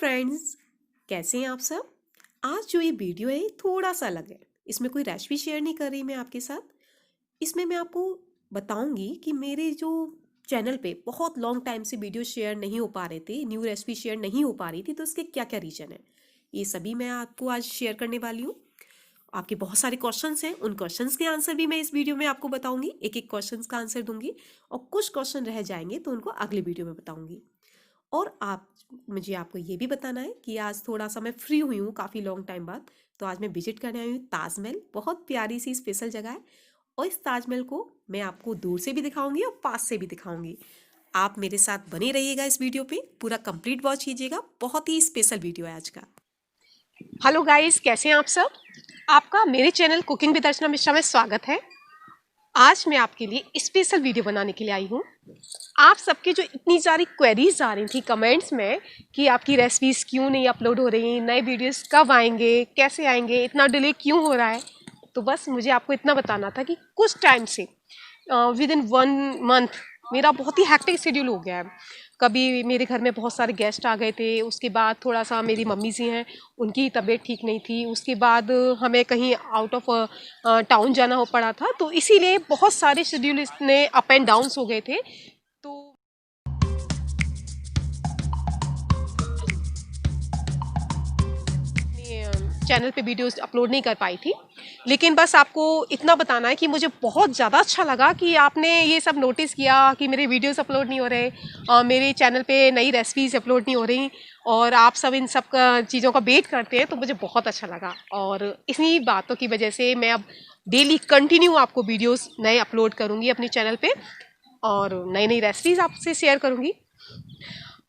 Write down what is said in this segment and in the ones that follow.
Friends, कैसे हैं आप सब। आज जो ये वीडियो है थोड़ा सा अलग है। इसमें कोई रेसिपी शेयर नहीं कर रही मैं आपके साथ। इसमें मैं आपको बताऊंगी कि मेरे जो चैनल पे बहुत लॉन्ग टाइम से वीडियो शेयर नहीं हो पा रहे थे, न्यू रेसिपी शेयर नहीं हो पा रही थी, तो इसके क्या क्या रीज़न है, ये सभी मैं आपको आज शेयर करने वाली हूँ। आपके बहुत सारे क्वेश्चंस हैं, उन क्वेश्चंस के आंसर भी मैं इस वीडियो में आपको बताऊंगी। एक एक क्वेश्चंस का आंसर दूंगी और कुछ क्वेश्चन रह जाएंगे तो उनको अगले वीडियो में बताऊंगी। और मुझे आपको ये भी बताना है कि आज थोड़ा सा मैं फ्री हुई हूँ काफ़ी लॉन्ग टाइम बाद, तो आज मैं विजिट करने आई हूँ ताजमहल। बहुत प्यारी सी स्पेशल जगह है और इस ताजमहल को मैं आपको दूर से भी दिखाऊंगी और पास से भी दिखाऊंगी। आप मेरे साथ बने रहिएगा, इस वीडियो पे पूरा कंप्लीट वॉच कीजिएगा। बहुत ही स्पेशल वीडियो है आज का। हेलो गाइस, कैसे हैं आप सब। आपका मेरे channel cooking with Archana Mishra में स्वागत है। आज मैं आपके लिए स्पेशल वीडियो बनाने के लिए आई हूँ। आप सबके जो इतनी सारी क्वेरीज आ रही थी कमेंट्स में कि आपकी रेसिपीज क्यों नहीं अपलोड हो रही, नए वीडियोस कब आएंगे, कैसे आएंगे, इतना डिले क्यों हो रहा है। तो बस मुझे आपको इतना बताना था कि कुछ टाइम से विद इन 1 मंथ मेरा बहुत ही हेक्टिक शेड्यूल हो गया है। कभी मेरे घर में बहुत सारे गेस्ट आ गए थे, उसके बाद थोड़ा सा मेरी मम्मी जी हैं, उनकी तबीयत ठीक नहीं थी, उसके बाद हमें कहीं आउट ऑफ टाउन जाना हो पड़ा था, तो इसीलिए बहुत सारे शेड्यूल इसने अप एंड डाउन्स हो गए थे। तो चैनल पे वीडियोस अपलोड नहीं कर पाई थी। लेकिन बस आपको इतना बताना है कि मुझे बहुत ज़्यादा अच्छा लगा कि आपने ये सब नोटिस किया कि मेरे वीडियोस अपलोड नहीं हो रहे, मेरे चैनल पे नई रेसिपीज अपलोड नहीं हो रही, और आप सब इन सब का चीज़ों का वेट करते हैं, तो मुझे बहुत अच्छा लगा। और इन्हीं बातों की वजह से मैं अब डेली कंटिन्यू आपको वीडियोस नए अपलोड करूँगी अपने चैनल पे, और नई नई रेसिपीज आपसे शेयर करूँगी।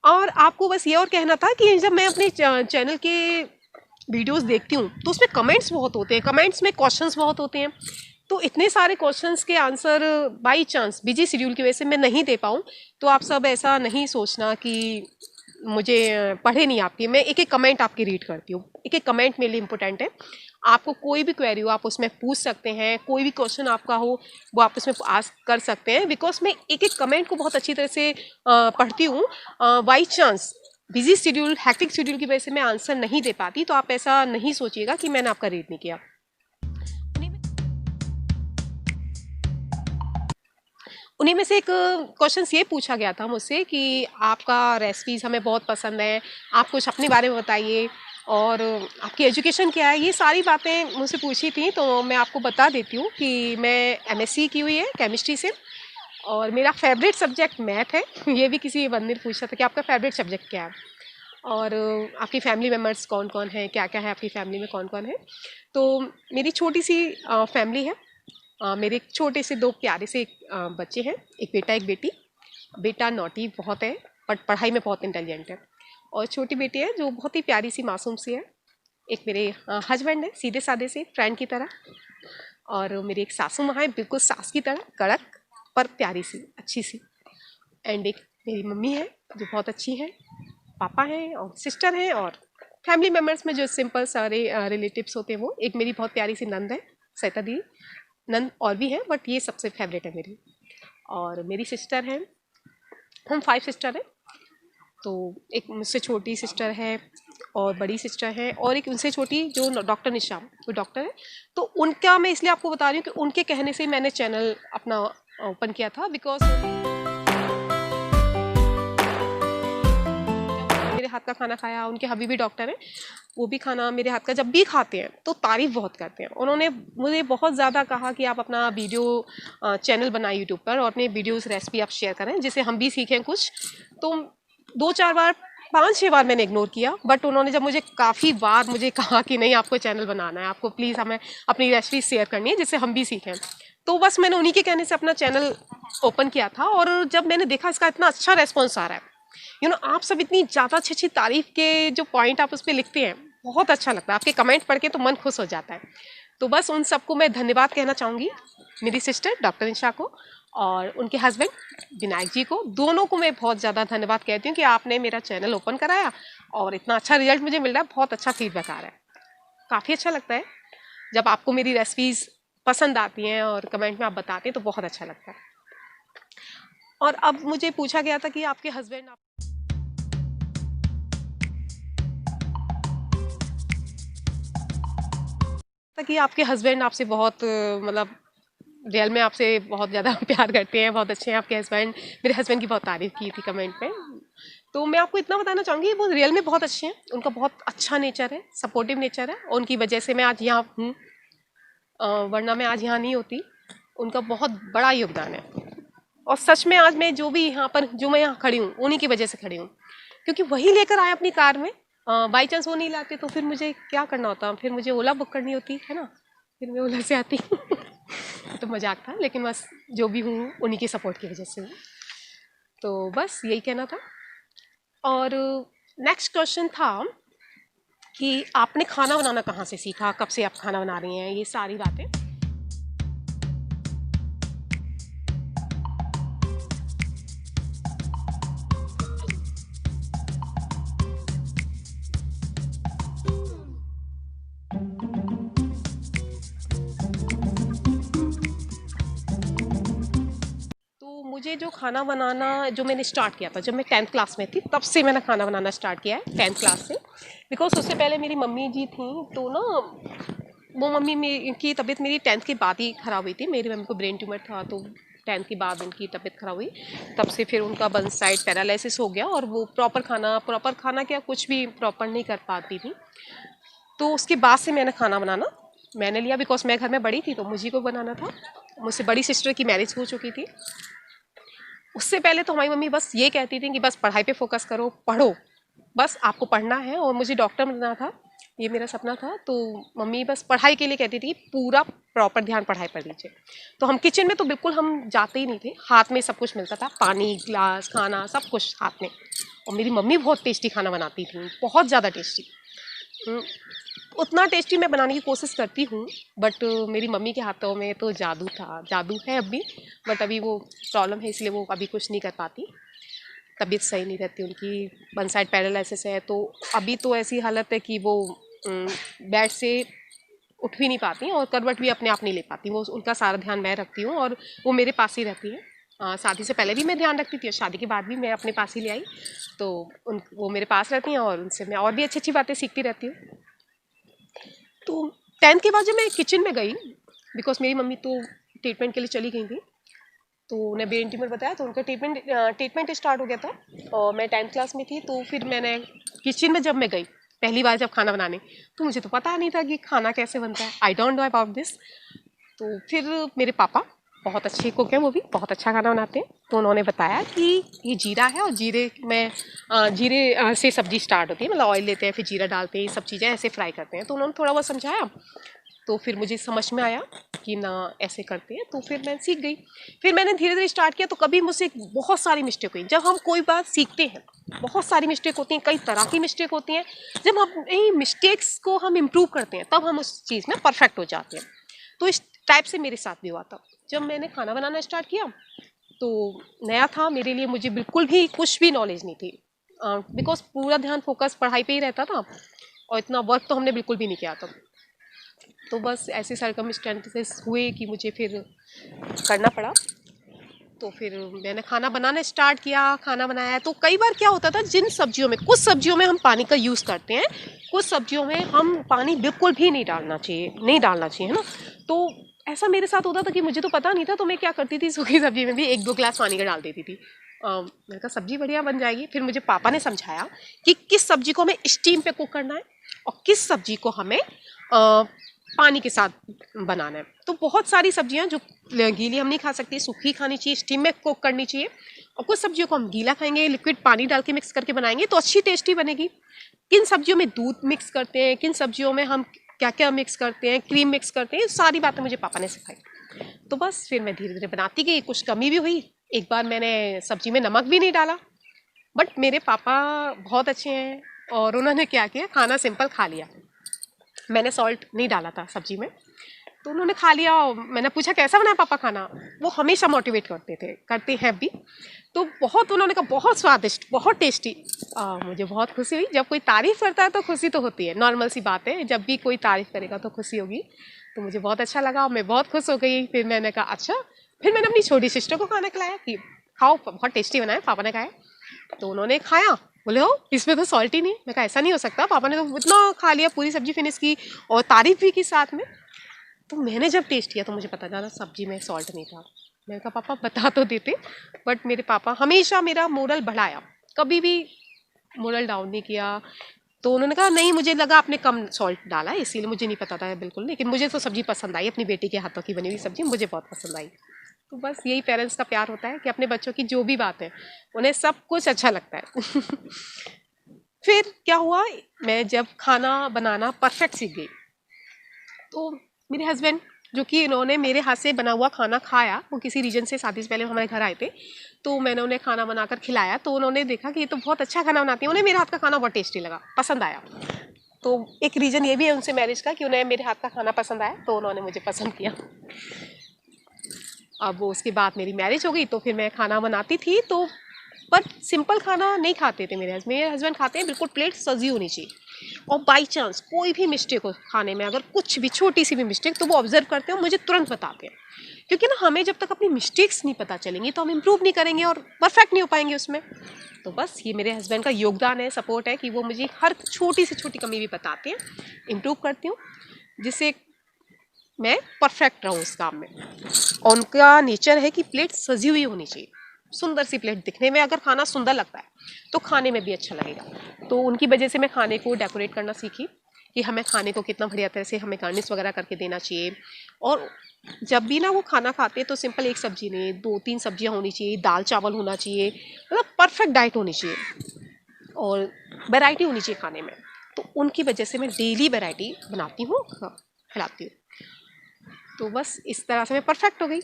और आपको बस ये और कहना था कि जब मैं अपने चैनल के वीडियोस देखती हूँ तो उसमें कमेंट्स बहुत होते हैं, कमेंट्स में क्वेश्चंस बहुत होते हैं, तो इतने सारे क्वेश्चंस के answer by chance busy schedule की वजह से मैं नहीं दे पाऊँ। तो आप सब ऐसा नहीं सोचना कि मुझे पढ़े नहीं आती है। मैं एक एक कमेंट आपकी रीड करती हूँ, एक एक कमेंट मेरे लिए इंपॉर्टेंट है। आपको कोई भी क्वेरी हो आप उसमें पूछ सकते हैं, कोई भी क्वेश्चन आपका हो वो आप उसमें आस्क कर सकते हैं, बिकॉज मैं एक एक कमेंट को बहुत अच्छी तरह से पढ़ती हूँ। By chance busy schedule, hectic schedule की वजह से मैं आंसर नहीं दे पाती, तो आप ऐसा नहीं सोचिएगा कि मैंने आपका रीड नहीं किया। उन्हीं में से एक क्वेश्चन ये पूछा गया था मुझसे कि आपका रेसिपीज़ हमें बहुत पसंद है, आप कुछ अपने बारे में बताइए, और आपकी एजुकेशन क्या है। ये सारी बातें मुझसे पूछी थी, तो मैं आपको बता देती हूँ कि मैं एमएससी की हुई है केमिस्ट्री से, और मेरा फेवरेट सब्जेक्ट मैथ है। ये भी किसी बंदे ने पूछा था कि आपका फेवरेट सब्जेक्ट क्या है, और आपकी फैमिली मेम्बर्स कौन कौन हैं, क्या क्या है आपकी फैमिली में, कौन कौन है। तो मेरी छोटी सी फैमिली है। मेरे एक छोटे से दो प्यारे से बच्चे हैं, एक बेटा एक बेटी। बेटा नॉटी बहुत है बट पढ़ाई में बहुत इंटेलिजेंट है, और छोटी बेटी है जो बहुत ही प्यारी सी मासूम सी है। एक मेरे हस्बैंड है, सीधे साधे से फ्रेंड की तरह, और मेरी एक सासू माँ है, बिल्कुल सास की तरह कड़क पर प्यारी सी अच्छी सी। एंड एक मेरी मम्मी है जो बहुत अच्छी है, पापा हैं और सिस्टर हैं, और फैमिली मेम्बर्स में जो सिंपल सारे रिलेटिव्स होते हैं वो, एक मेरी बहुत प्यारी सी नंद है, सैता दी। नंद और भी हैं बट ये सबसे फेवरेट है मेरी। और मेरी सिस्टर हैं, हम 5 सिस्टर हैं। तो एक मुझसे छोटी सिस्टर है और बड़ी सिस्टर है, और एक उनसे छोटी जो डॉक्टर निशा, वो डॉक्टर है। तो उनका मैं इसलिए आपको बता रही हूँ कि उनके कहने से मैंने चैनल अपना ओपन किया था, बिकॉज मेरे हाथ का खाना खाया, उनके हबी भी डॉक्टर हैं, वो भी खाना मेरे हाथ का जब भी खाते हैं तो तारीफ बहुत करते हैं। उन्होंने मुझे बहुत ज़्यादा कहा कि आप अपना वीडियो चैनल बनाएं यूट्यूब पर, और अपने वीडियोस रेसिपी आप शेयर करें जिससे हम भी सीखें कुछ। तो 2-4 बार, 5-6 बार मैंने इग्नोर किया, बट उन्होंने जब मुझे काफ़ी बार मुझे कहा कि नहीं आपको चैनल बनाना है, आपको प्लीज़ हमें अपनी रेसिपी शेयर करनी है जिससे हम भी सीखें, तो बस मैंने उन्हीं के कहने से अपना चैनल ओपन किया था। और जब मैंने देखा इसका इतना अच्छा रेस्पॉन्स आ रहा है, आप सब इतनी ज़्यादा अच्छी अच्छी तारीफ के जो पॉइंट आप उस पर लिखते हैं, बहुत अच्छा लगता है, आपके कमेंट पढ़ के तो मन खुश हो जाता है। तो बस उन सबको मैं धन्यवाद कहना चाहूँगी, मेरी सिस्टर डॉक्टर निशा को और उनके हस्बैंड विनायक जी को, दोनों को मैं बहुत ज़्यादा धन्यवाद कहती हूँ कि आपने मेरा चैनल ओपन कराया और इतना अच्छा रिजल्ट मुझे मिल रहा है, बहुत अच्छा फीडबैक आ रहा है। काफ़ी अच्छा लगता है जब आपको मेरी रेसिपीज़ पसंद आती हैं और कमेंट में आप बताते हैं, तो बहुत अच्छा लगता है। और अब मुझे पूछा गया था कि आपके हस्बैंड कि आपके हस्बैंड आपसे बहुत मतलब रियल में आपसे बहुत ज़्यादा प्यार करते हैं, बहुत अच्छे हैं आपके हस्बैंड। मेरे हस्बैंड की बहुत तारीफ़ की थी कमेंट में। तो मैं आपको इतना बताना चाहूँगी, वो रियल में बहुत अच्छे हैं, उनका बहुत अच्छा नेचर है, सपोर्टिव नेचर है, और उनकी वजह से मैं आज यहाँ हूँ, वरना मैं आज यहाँ नहीं होती। उनका बहुत बड़ा योगदान है, और सच में आज मैं जो भी यहाँ पर जो मैं यहाँ खड़ी हूँ उन्हीं की वजह से खड़ी हूँ, क्योंकि वही लेकर आए अपनी कार में। बाई चांस वो नहीं लाते तो फिर मुझे क्या करना होता, फिर मुझे ओला बुक करनी होती है ना, फिर मैं ओला से आती तो मजाक था, लेकिन बस जो भी हूँ उन्हीं की सपोर्ट की वजह से हूँ। तो बस यही कहना था। और नेक्स्ट क्वेश्चन था कि आपने खाना बनाना कहाँ से सीखा, कब से आप खाना बना रही हैं, ये सारी बातें। तो मुझे जो खाना बनाना जो मैंने स्टार्ट किया था जब मैं 10th क्लास में थी, तब से मैंने खाना बनाना स्टार्ट किया है 10th क्लास से। बिकॉज उससे पहले मेरी मम्मी जी थी, तो ना वो मम्मी की तबीयत मेरी 10th के बाद ही ख़राब हुई थी। मेरी मम्मी को ब्रेन ट्यूमर था, तो 10th के बाद उनकी तबीयत ख़राब हुई। तब से फिर उनका वन साइड पैरालिसिस हो गया, और वो प्रॉपर खाना क्या कुछ भी प्रॉपर नहीं कर पाती थी। तो उसके बाद से मैंने खाना बनाना मैंने लिया, बिकॉज मैं घर में बड़ी थी तो मुझे को बनाना था। मुझसे बड़ी सिस्टर की मैरिज हो चुकी थी। उससे पहले तो हमारी मम्मी बस ये कहती थी कि बस पढ़ाई पे फोकस करो, पढ़ो, बस आपको पढ़ना है, और मुझे डॉक्टर बनना था, ये मेरा सपना था। तो मम्मी बस पढ़ाई के लिए कहती थी पूरा प्रॉपर ध्यान पढ़ाई पर दीजिए। तो हम किचन में तो बिल्कुल हम जाते ही नहीं थे, हाथ में सब कुछ मिलता था, पानी ग्लास खाना सब कुछ हाथ में। और मेरी मम्मी बहुत टेस्टी खाना बनाती थी, बहुत ज़्यादा टेस्टी। उतना टेस्टी मैं बनाने की कोशिश करती हूँ, बट मेरी मम्मी के हाथों में तो जादू था, जादू है अभी, बट अभी वो प्रॉब्लम है, इसलिए वो अभी कुछ नहीं कर पाती। तबीयत सही नहीं रहती उनकी, वन साइड पैरालिसिस है, तो अभी तो ऐसी हालत है कि वो बेड से उठ भी नहीं पाती, और करवट भी अपने आप नहीं ले पाती। वो उनका सारा ध्यान मैं रखती हूँ, और वो मेरे पास ही रहती है। शादी से पहले भी मैं ध्यान रखती थी, और शादी के बाद भी मैं अपने पास ही ले आई। तो वो मेरे पास रहती हैं, और उनसे मैं और भी अच्छी अच्छी बातें सीखती रहती हूँ। तो 10th के बाद जब मैं किचन में गई, बिकॉज मेरी मम्मी तो ट्रीटमेंट के लिए चली गई थी, तो उन्हें ब्रेन ट्यूमर बताया, तो उनका ट्रीटमेंट स्टार्ट हो गया था, और मैं 10th क्लास में थी। तो फिर मैंने किचन में जब मैं गई पहली बार जब खाना बनाने, तो मुझे तो पता नहीं था कि खाना कैसे बनता है, I don't know about this. तो फिर मेरे पापा बहुत अच्छे कुक हैं, वो भी बहुत अच्छा खाना बनाते हैं, तो उन्होंने बताया कि ये जीरा है, और जीरे में जीरे से सब्जी स्टार्ट होती है, मतलब ऑयल लेते हैं फिर जीरा डालते हैं, ये सब चीज़ें ऐसे फ्राई करते हैं। तो उन्होंने थोड़ा बहुत समझाया, तो फिर मुझे समझ में आया कि ना ऐसे करते हैं, तो फिर मैं सीख गई। फिर मैंने धीरे धीरे स्टार्ट किया, तो कभी मुझसे बहुत सारी मिस्टेक हुई। जब हम कोई बात सीखते हैं बहुत सारी मिस्टेक होती हैं, कई तरह की मिस्टेक होती हैं। जब हम इन मिस्टेक्स को हम इम्प्रूव करते हैं तब हम उस चीज़ में परफेक्ट हो जाते हैं। तो इस टाइप से मेरे साथ भी हुआ था। जब मैंने खाना बनाना स्टार्ट किया तो नया था मेरे लिए, मुझे बिल्कुल भी कुछ भी नॉलेज नहीं थी, बिकॉज पूरा ध्यान फोकस पढ़ाई पे ही रहता था, और इतना वर्क तो हमने बिल्कुल भी नहीं किया था। तो बस ऐसे सर्कमस्टेंसेस हुए कि मुझे फिर करना पड़ा। तो फिर मैंने खाना बनाना स्टार्ट किया, खाना बनाया। तो कई बार क्या होता था, जिन सब्जियों में कुछ सब्जियों में हम पानी का यूज़ करते हैं, कुछ सब्जियों में हम पानी बिल्कुल भी नहीं डालना चाहिए, है ना। तो ऐसा मेरे साथ होता था कि मुझे तो पता नहीं था, तो मैं क्या करती थी, सूखी सब्जी में भी 1-2 गिलास पानी का डाल देती थी। मैंने कहा सब्जी बढ़िया बन जाएगी। फिर मुझे पापा ने समझाया कि किस सब्जी को हमें स्टीम पे कुक करना है, और किस सब्जी को हमें पानी के साथ बनाना है। तो बहुत सारी सब्जियां जो गीली हम नहीं खा सकते, सूखी खानी चाहिए, स्टीम में कुक करनी चाहिए। और कुछ सब्जियों को हम गीला खाएंगे, लिक्विड पानी डाल के मिक्स करके बनाएंगे तो अच्छी टेस्टी बनेगी। किन सब्जियों में दूध मिक्स करते हैं, किन सब्जियों में हम क्या क्या मिक्स करते हैं, क्रीम मिक्स करते हैं, सारी बातें मुझे पापा ने सिखाई। तो बस फिर मैं धीरे धीरे बनाती गई। कुछ कमी भी हुई, एक बार मैंने सब्जी में नमक भी नहीं डाला, बट मेरे पापा बहुत अच्छे हैं, और उन्होंने क्या किया, खाना सिंपल खा लिया। मैंने सॉल्ट नहीं डाला था सब्जी में, तो उन्होंने खा लिया। मैंने पूछा कैसा बना पापा खाना, वो हमेशा मोटिवेट करते हैं भी। तो बहुत उन्होंने कहा बहुत स्वादिष्ट, बहुत टेस्टी। मुझे बहुत खुशी हुई। जब कोई तारीफ़ करता है तो खुशी तो होती है, नॉर्मल सी बात है, जब भी कोई तारीफ़ करेगा तो खुशी होगी। तो मुझे बहुत अच्छा लगा, मैं बहुत खुश हो गई। फिर मैंने कहा अच्छा, फिर मैंने अपनी छोटी सिस्टर को खाना खिलाया कि खाओ बहुत टेस्टी बना है, पापा ने खाया। तो उन्होंने खाया, बोले हो इसमें तो सॉल्ट ही नहीं। मैं कहा ऐसा नहीं हो सकता, पापा ने तो इतना खा लिया, पूरी सब्जी फिनिश की और तारीफ भी की साथ में। तो मैंने जब टेस्ट किया तो मुझे पता चला सब्जी में सॉल्ट नहीं था। मैंने कहा पापा बता तो देते, बट मेरे पापा हमेशा मेरा मोरल बढ़ाया, कभी भी मोरल डाउन नहीं किया। तो उन्होंने कहा नहीं, मुझे लगा आपने कम सॉल्ट डाला है इसीलिए, मुझे नहीं पता था बिल्कुल, लेकिन मुझे तो सब्जी पसंद आई, अपनी बेटी के हाथों की बनी हुई सब्जी मुझे बहुत पसंद आई। तो बस यही पेरेंट्स का प्यार होता है कि अपने बच्चों की जो भी बात है उन्हें सब कुछ अच्छा लगता है। फिर क्या हुआ, मैं जब खाना बनाना परफेक्ट सीख गई तो मेरे हस्बैंड, जो कि इन्होंने मेरे हाथ से बना हुआ खाना खाया, वो किसी रीजन से शादी से पहले हमारे घर आए थे, तो मैंने उन्हें खाना बनाकर खिलाया, तो उन्होंने देखा कि ये तो बहुत अच्छा खाना बनाती है, उन्हें मेरे हाथ का खाना बहुत टेस्टी लगा, पसंद आया। तो एक रीज़न ये भी है उनसे मैरिज का कि उन्हें मेरे हाथ का खाना पसंद आया, तो उन्होंने मुझे पसंद किया। अब उसके बाद मेरी मैरिज हो गई तो फिर मैं खाना बनाती थी, तो पर सिंपल खाना नहीं खाते थे मेरे हस्बैंड खाते हैं बिल्कुल प्लेट सजी होनी चाहिए, और बाई चांस कोई भी मिस्टेक हो खाने में, अगर कुछ भी छोटी सी भी मिस्टेक, तो वो ऑब्जर्व करते हैं, मुझे तुरंत बताते हैं, क्योंकि ना हमें जब तक अपनी मिस्टेक्स नहीं पता चलेंगी तो हम इम्प्रूव नहीं करेंगे और परफेक्ट नहीं हो पाएंगे उसमें। तो बस ये मेरे हस्बैंड का योगदान है, सपोर्ट है कि वो मुझे हर छोटी से छोटी कमी भी बताते हैं, इम्प्रूव करती हूँ, जिससे मैं परफेक्ट रहूँ उस काम में। और उनका नेचर है कि प्लेट सजी हुई होनी चाहिए, सुंदर सी प्लेट, दिखने में अगर खाना सुंदर लगता है तो खाने में भी अच्छा लगेगा। तो उनकी वजह से मैं खाने को डेकोरेट करना सीखी कि हमें खाने को कितना बढ़िया तरह से हमें गार्निश वगैरह करके देना चाहिए। और जब भी ना वो खाना खाते हैं तो सिंपल एक सब्जी नहीं, 2-3 सब्जियां होनी चाहिए, दाल चावल होना चाहिए, मतलब परफेक्ट डाइट होनी चाहिए और वैरायटी होनी चाहिए खाने में। तो उनकी वजह से मैं डेली वैरायटी बनाती हूँ, खिलाती हूँ। तो बस इस तरह से मैं परफेक्ट हो गई।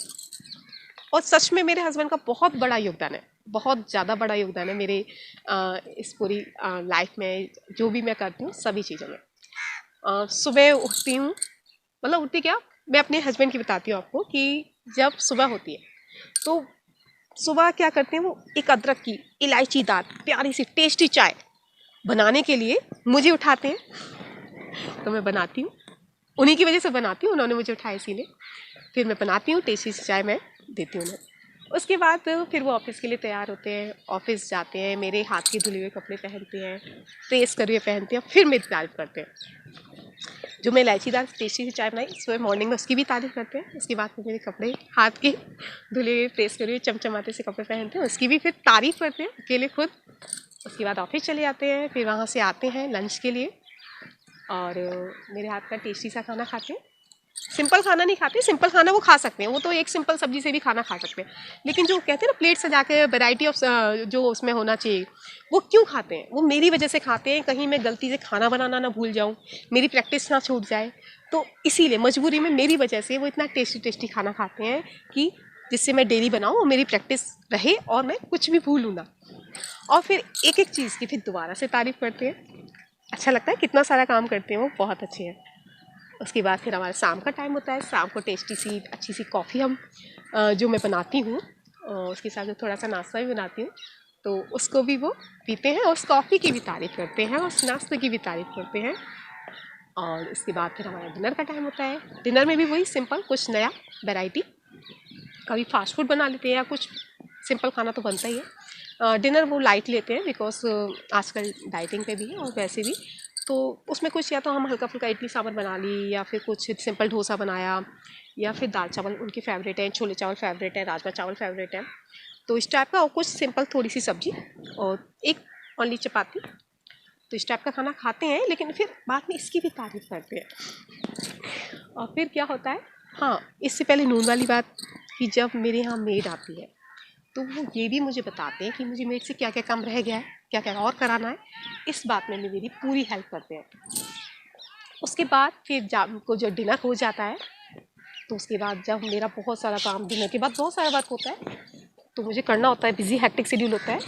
और सच में मेरे हस्बैंड का बहुत बड़ा योगदान है, बहुत ज़्यादा बड़ा योगदान है मेरे इस पूरी लाइफ में, जो भी मैं करती हूँ सभी चीज़ों में। सुबह उठती हूँ, मतलब उठती क्या, मैं अपने हस्बैंड की बताती हूँ आपको कि जब सुबह होती है तो सुबह क्या करते हैं, वो एक अदरक की इलायचीदार प्यारी सी टेस्टी चाय बनाने के लिए मुझे उठाते हैं, तो मैं बनाती हूँ, उन्हीं की वजह से बनाती हूँ, उन्होंने मुझे उठाया इसीलिए। फिर मैं बनाती हूँ, टेस्टी सी चाय मैं देती हूँ उन्हें। उसके बाद फिर वो ऑफिस के लिए तैयार होते हैं, ऑफिस जाते हैं, मेरे हाथ के धुले हुए कपड़े पहनते हैं, प्रेस करे हुए पहनते हैं, फिर मेरी तारीफ करते हैं। जो मैं इलायचीदार टेस्टी सी चाय बनाई सुबह मॉर्निंग में, उसकी भी तारीफ करते हैं। उसके बाद फिर मेरे कपड़े हाथ के धुले हुए प्रेस करे हुए चमचमाते से कपड़े पहनते हैं, उसकी भी फिर तारीफ करते हैं अकेले खुद। उसके बाद ऑफिस चले जाते हैं, फिर वहाँ से आते हैं लंच के लिए और मेरे हाथ का टेस्टी सा खाना खाते हैं। सिंपल खाना नहीं खाते, सिंपल खाना वो खा सकते हैं, वो तो एक सिंपल सब्जी से भी खाना खा सकते हैं, लेकिन जो कहते हैं ना प्लेट सजा के वैरायटी ऑफ जो उसमें होना चाहिए, वो क्यों खाते हैं, वो मेरी वजह से खाते हैं, कहीं मैं गलती से खाना बनाना ना भूल जाऊँ, मेरी प्रैक्टिस ना छूट जाए, तो इसीलिए मजबूरी में मेरी वजह से वो इतना टेस्टी टेस्टी खाना खाते हैं कि जिससे मैं डेली बनाऊँ और मेरी प्रैक्टिस रहे और मैं कुछ भी भूलूँ ना। और फिर एक एक चीज़ की फिर दोबारा से तारीफ़ करते हैं, अच्छा लगता है, कितना सारा काम करते हैं वो, बहुत अच्छे हैं। उसके बाद फिर हमारा शाम का टाइम होता है, शाम को टेस्टी सी अच्छी सी कॉफ़ी हम जो मैं बनाती हूँ, उसके साथ थोड़ा सा नाश्ता भी बनाती हूँ, तो उसको भी वो पीते हैं और उस कॉफ़ी की भी तारीफ़ करते हैं और उस नाश्ते की भी तारीफ़ करते हैं। और इसके बाद फिर हमारा डिनर का टाइम होता है, डिनर में भी वही सिंपल कुछ नया वैरायटी, कभी फास्ट फूड बना लेते हैं या कुछ सिंपल खाना तो बनता ही है। डिनर वो लाइट लेते हैं बिकॉज आजकल डाइटिंग पे भी है और वैसे भी, तो उसमें कुछ या तो हम हल्का फुल्का इडली सांभर बना ली या फिर कुछ सिंपल डोसा बनाया या फिर दाल चावल उनके फेवरेट हैं, छोले चावल फेवरेट है, राजमा चावल फेवरेट है, तो इस टाइप का, और कुछ सिंपल थोड़ी सी सब्जी और एक ओनली चपाती, तो इस टाइप का खाना खाते हैं। लेकिन फिर बाद में इसकी भी तारीफ़ करते हैं। और फिर क्या होता है, हाँ इससे पहले नून वाली बात, कि जब मेरे यहाँ मेड आती है तो वो ये भी मुझे बताते हैं कि मुझे मेड से क्या क्या काम रह गया है, क्या क्या और कराना है, इस बात में भी मेरी पूरी हेल्प करते हैं। उसके बाद फिर को जो डिनर हो जाता है, तो उसके बाद जब मेरा बहुत सारा काम, डिनर के बाद बहुत सारा वर्क होता है तो मुझे करना होता है, बिजी हेक्टिक शेड्यूल होता है,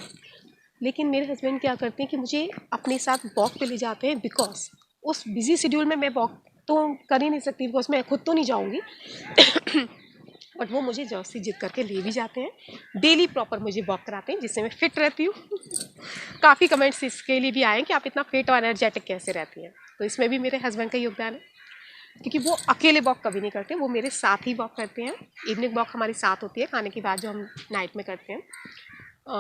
लेकिन मेरे हस्बैंड क्या करते हैं कि मुझे अपने साथ वॉक पे ले जाते हैं, बिकॉज उस बिजी शेड्यूल में मैं वॉक तो कर ही नहीं सकती, बिकॉज मैं खुद तो नहीं जाऊँगी। बट वो मुझे जबरदस्ती जिद करके ले भी जाते हैं, डेली प्रॉपर मुझे वॉक कराते हैं, जिससे मैं फिट रहती हूँ। काफ़ी कमेंट्स इसके लिए भी आए कि आप इतना फिट और एनर्जेटिक कैसे रहती हैं, तो इसमें भी मेरे हस्बैंड का योगदान है, क्योंकि वो अकेले वॉक कभी नहीं करते, वो मेरे साथ ही वॉक करते हैं। इवनिंग वॉक हमारी साथ होती है खाने के बाद, जो हम नाइट में करते हैं।